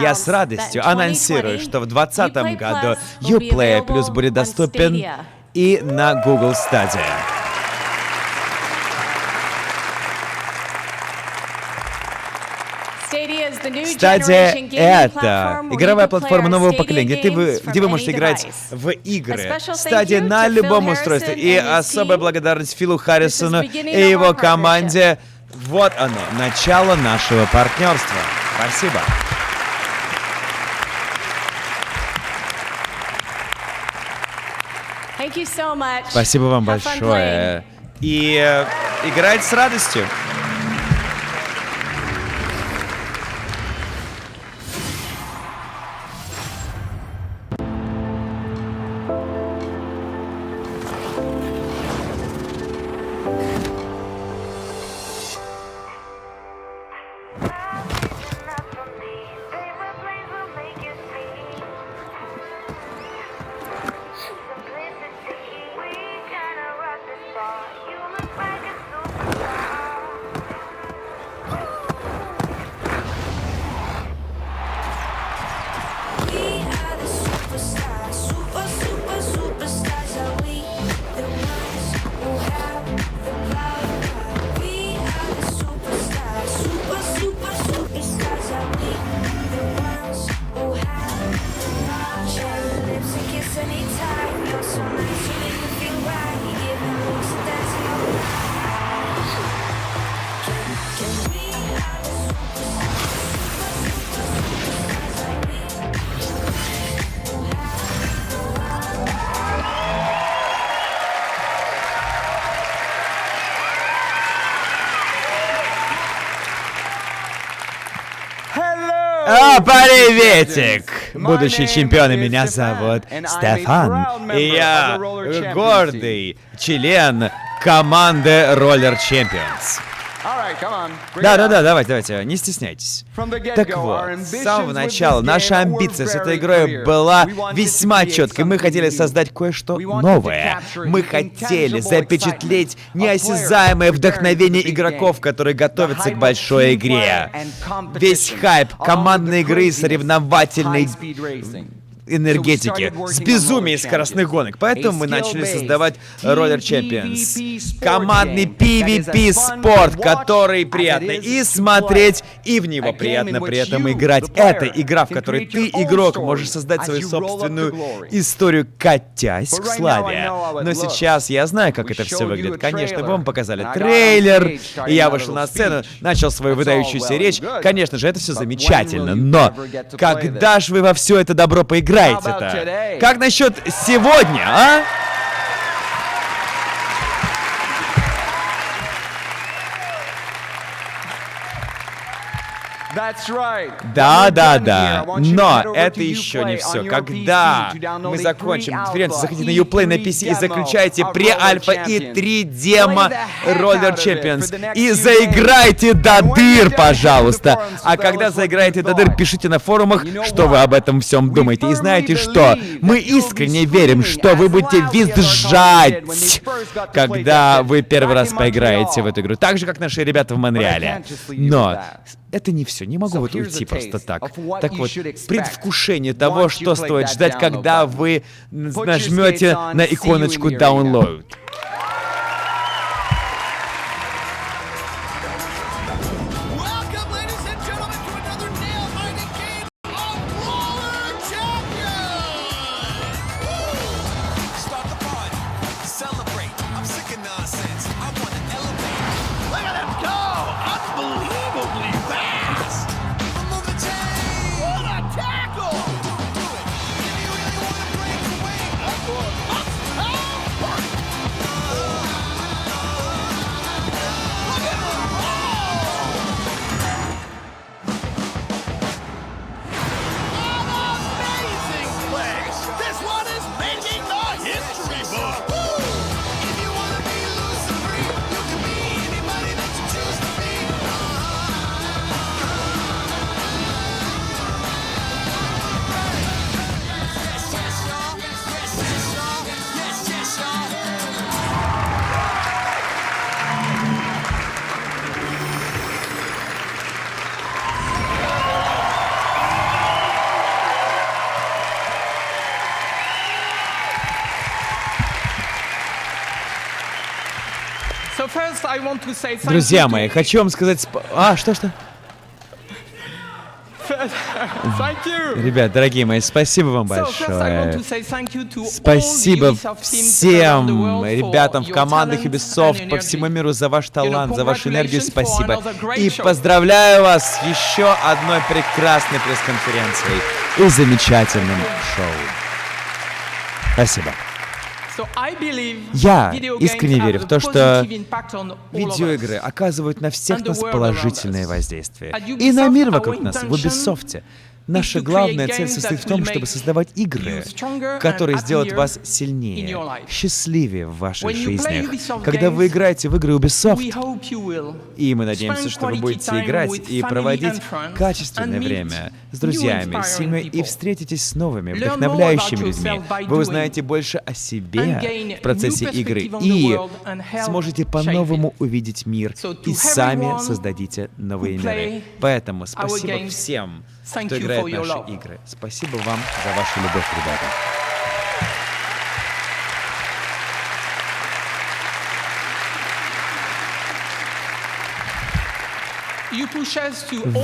Я с радостью анонсирую, что в 2020 году Uplay Plus будет доступен и на Google Stadia. Stadia — это игровая платформа нового поколения, где вы можете играть в игры Stadia на любом устройстве. И особая благодарность Филу Харрисону и его команде. Вот оно, начало нашего партнерства. Спасибо. Спасибо вам большое. И играть с радостью. Приветик! Будущие чемпионы, меня зовут Стефан, и я гордый член команды Roller Champions. Да, давайте, не стесняйтесь. Так вот, с самого начала наша амбиция с этой игрой была весьма четкой. Мы хотели создать кое-что новое. Мы хотели запечатлеть неосязаемое вдохновение игроков, которые готовятся к большой игре. Весь хайп командной игры, соревновательной энергетики, с безумием скоростных гонок. Поэтому мы начали создавать Roller Champions. Командный PvP-спорт, который приятно и смотреть, и в него приятно при этом играть. Это игра, в которой ты, игрок, можешь создать свою собственную историю, катясь к славе. Но сейчас я знаю, как это все выглядит. Конечно, вам показали трейлер, и я вышел на сцену, начал свою выдающуюся речь. Конечно же, это все замечательно, но когда же вы во все это добро поиграете? Как насчет сегодня, а? Да. Но это еще не все. Когда мы закончим конференцию, заходите на Uplay на PC и заключайте пре-альфа и 3-демо Roller Champions. И заиграйте до дыр, пожалуйста. А когда заиграете до дыр, пишите на форумах, что вы об этом всем думаете. И знаете что? Мы искренне верим, что вы будете визжать, когда вы первый раз поиграете в эту игру. Так же, как наши ребята в Монреале. Но это не все, не могу вот уйти просто так. Так вот, предвкушение того, что стоит ждать, когда вы нажмете на иконочку Download. Друзья мои, хочу вам сказать... что? Ребят, дорогие мои, спасибо вам большое. Спасибо всем ребятам в командах Ubisoft по всему миру за ваш талант, за вашу энергию. Спасибо. И поздравляю вас с еще одной прекрасной пресс-конференцией и замечательным шоу. Спасибо. Я искренне верю в то, что видеоигры оказывают на всех нас положительное воздействие. И на мир вокруг нас, в Ubisoft. Наша главная цель состоит в том, чтобы создавать игры, которые сделают вас сильнее, счастливее в ваших жизнях. Когда вы играете в игры Ubisoft, и мы надеемся, что вы будете играть и проводить качественное время с друзьями, с семьей и встретитесь с новыми, вдохновляющими людьми, вы узнаете больше о себе в процессе игры и сможете по-новому увидеть мир и сами создадите новые миры. Поэтому спасибо всем, кто играет в наши игры. Спасибо вам за вашу любовь, ребята.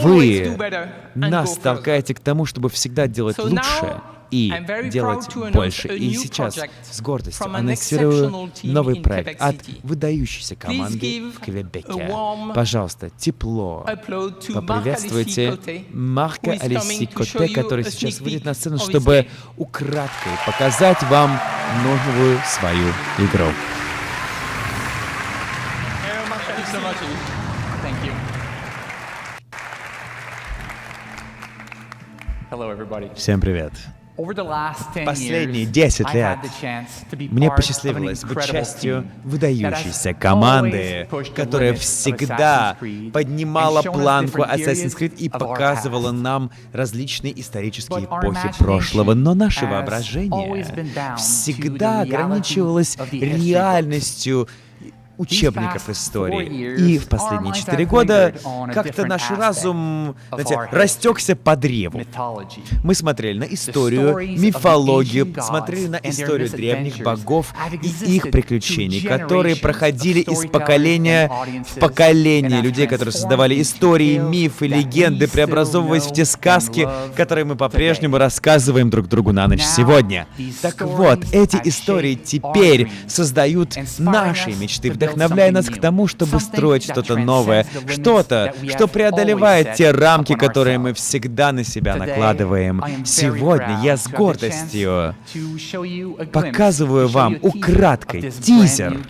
Вы нас толкаете к тому, чтобы всегда делать лучше и делать больше. И сейчас с гордостью анонсирую новый проект от выдающейся команды в Квебеке. Пожалуйста, тепло поприветствуйте Марка Алиси Коте, который сейчас выйдет на сцену, чтобы украдкой показать вам новую свою игру. Всем привет. Последние 10 лет мне посчастливилось быть частью выдающейся команды, которая всегда поднимала планку Assassin's Creed и показывала нам различные исторические эпохи прошлого. Но наше воображение всегда ограничивалось реальностью учебников истории. И в последние 4 года как-то наш разум, знаете, растекся по древу. Мы смотрели на историю, мифологию, смотрели на историю древних богов и их приключений, которые проходили из поколения в поколение. Людей, которые создавали истории, мифы, легенды, преобразовываясь в те сказки, которые мы по-прежнему рассказываем друг другу на ночь сегодня. Так вот, эти истории теперь создают наши мечты, вдохновляя нас к тому, чтобы строить что-то новое, что-то, что преодолевает те рамки, которые мы всегда на себя накладываем. Сегодня я с гордостью показываю вам украдкой тизер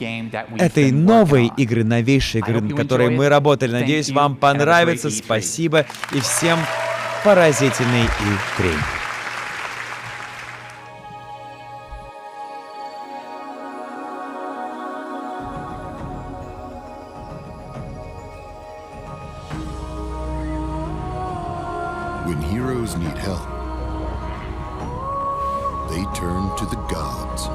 этой новой игры, новейшей игры, над которой мы работали. Надеюсь, вам понравится. Спасибо и всем поразительной игры. When heroes need help, they turn to the gods.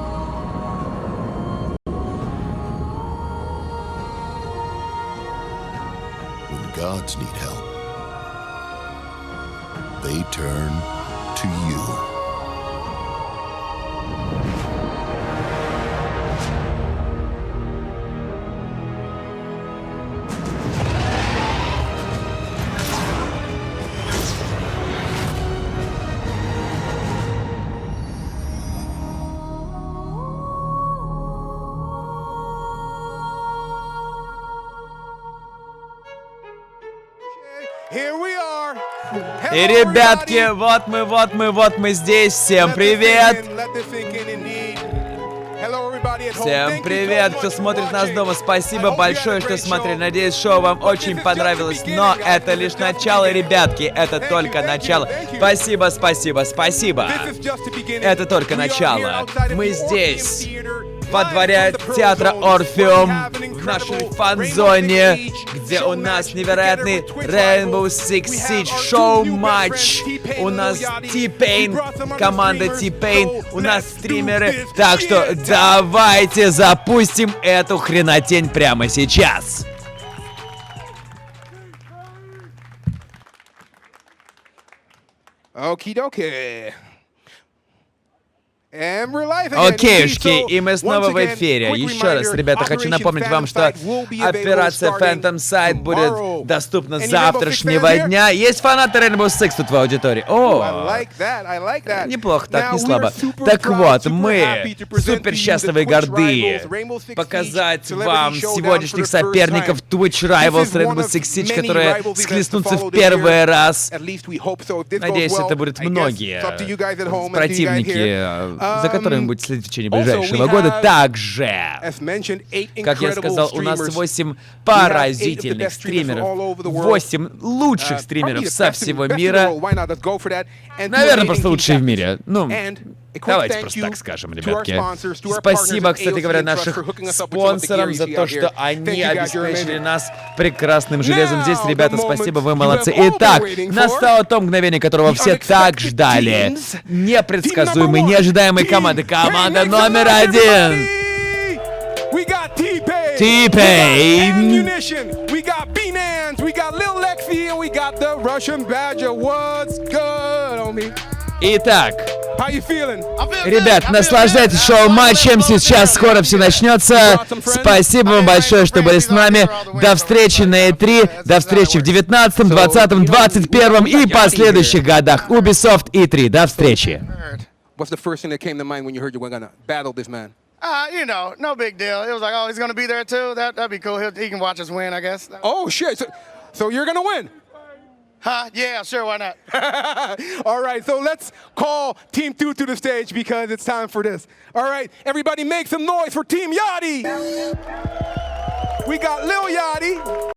When gods need help, they turn to you. И, ребятки, вот мы здесь. Всем привет! Всем привет, кто смотрит нас дома. Спасибо большое, что смотрели. Надеюсь, шоу вам очень понравилось. Но это лишь начало, ребятки. Это только начало. Спасибо, спасибо, спасибо. Это только начало. Мы здесь, во дворе театра Орфеум, в нашей фан-зоне, где у нас невероятный Rainbow Six Siege шоу-матч. У нас T-Pain, команда T-Pain, у нас стримеры. Так что давайте запустим эту хренотень прямо сейчас. Окей-доки. Окейшки, и мы снова в эфире. Еще раз, ребята, хочу напомнить вам, что операция Phantom Sight будет доступна с завтрашнего дня. Есть фанаты Rainbow Six тут в аудитории. О, неплохо, так, не слабо. Так вот, мы супер счастливы и горды показать вам сегодняшних соперников Twitch Rivals Rainbow Six Siege, которые схлестнутся в первый раз. Надеюсь, это будут многие противники, за которыми будете следить в течение ближайшего года. Также, как я сказал, у нас 8 поразительных стримеров, 8 лучших стримеров со всего мира. Наверное, просто лучшие в мире. Ну, давайте просто так скажем, ребятки. Спасибо, кстати говоря, нашим спонсорам за то, что они обеспечили нас прекрасным железом. Здесь, ребята, спасибо, вы молодцы. Итак, настало то мгновение, которого все так ждали. Непредсказуемый, неожидаемой команды. Команда номер 1. T-Pain. Итак, ребят, наслаждайтесь шоу-матчем, сейчас скоро все начнется. Спасибо вам большое, что были с нами. До встречи на E3, до встречи в 19-м, 20-м, 21-м и последующих годах. Ubisoft E3, до встречи. You know, no big deal. It was like, oh, he's gonna be there too. That'd be cool. He can watch us win, I guess. Oh shit! So you're gonna win? Huh? Yeah, sure. Why not? All right. So let's call Team 2 to the stage because it's time for this. All right, everybody, make some noise for Team Yachty. We got Lil Yachty.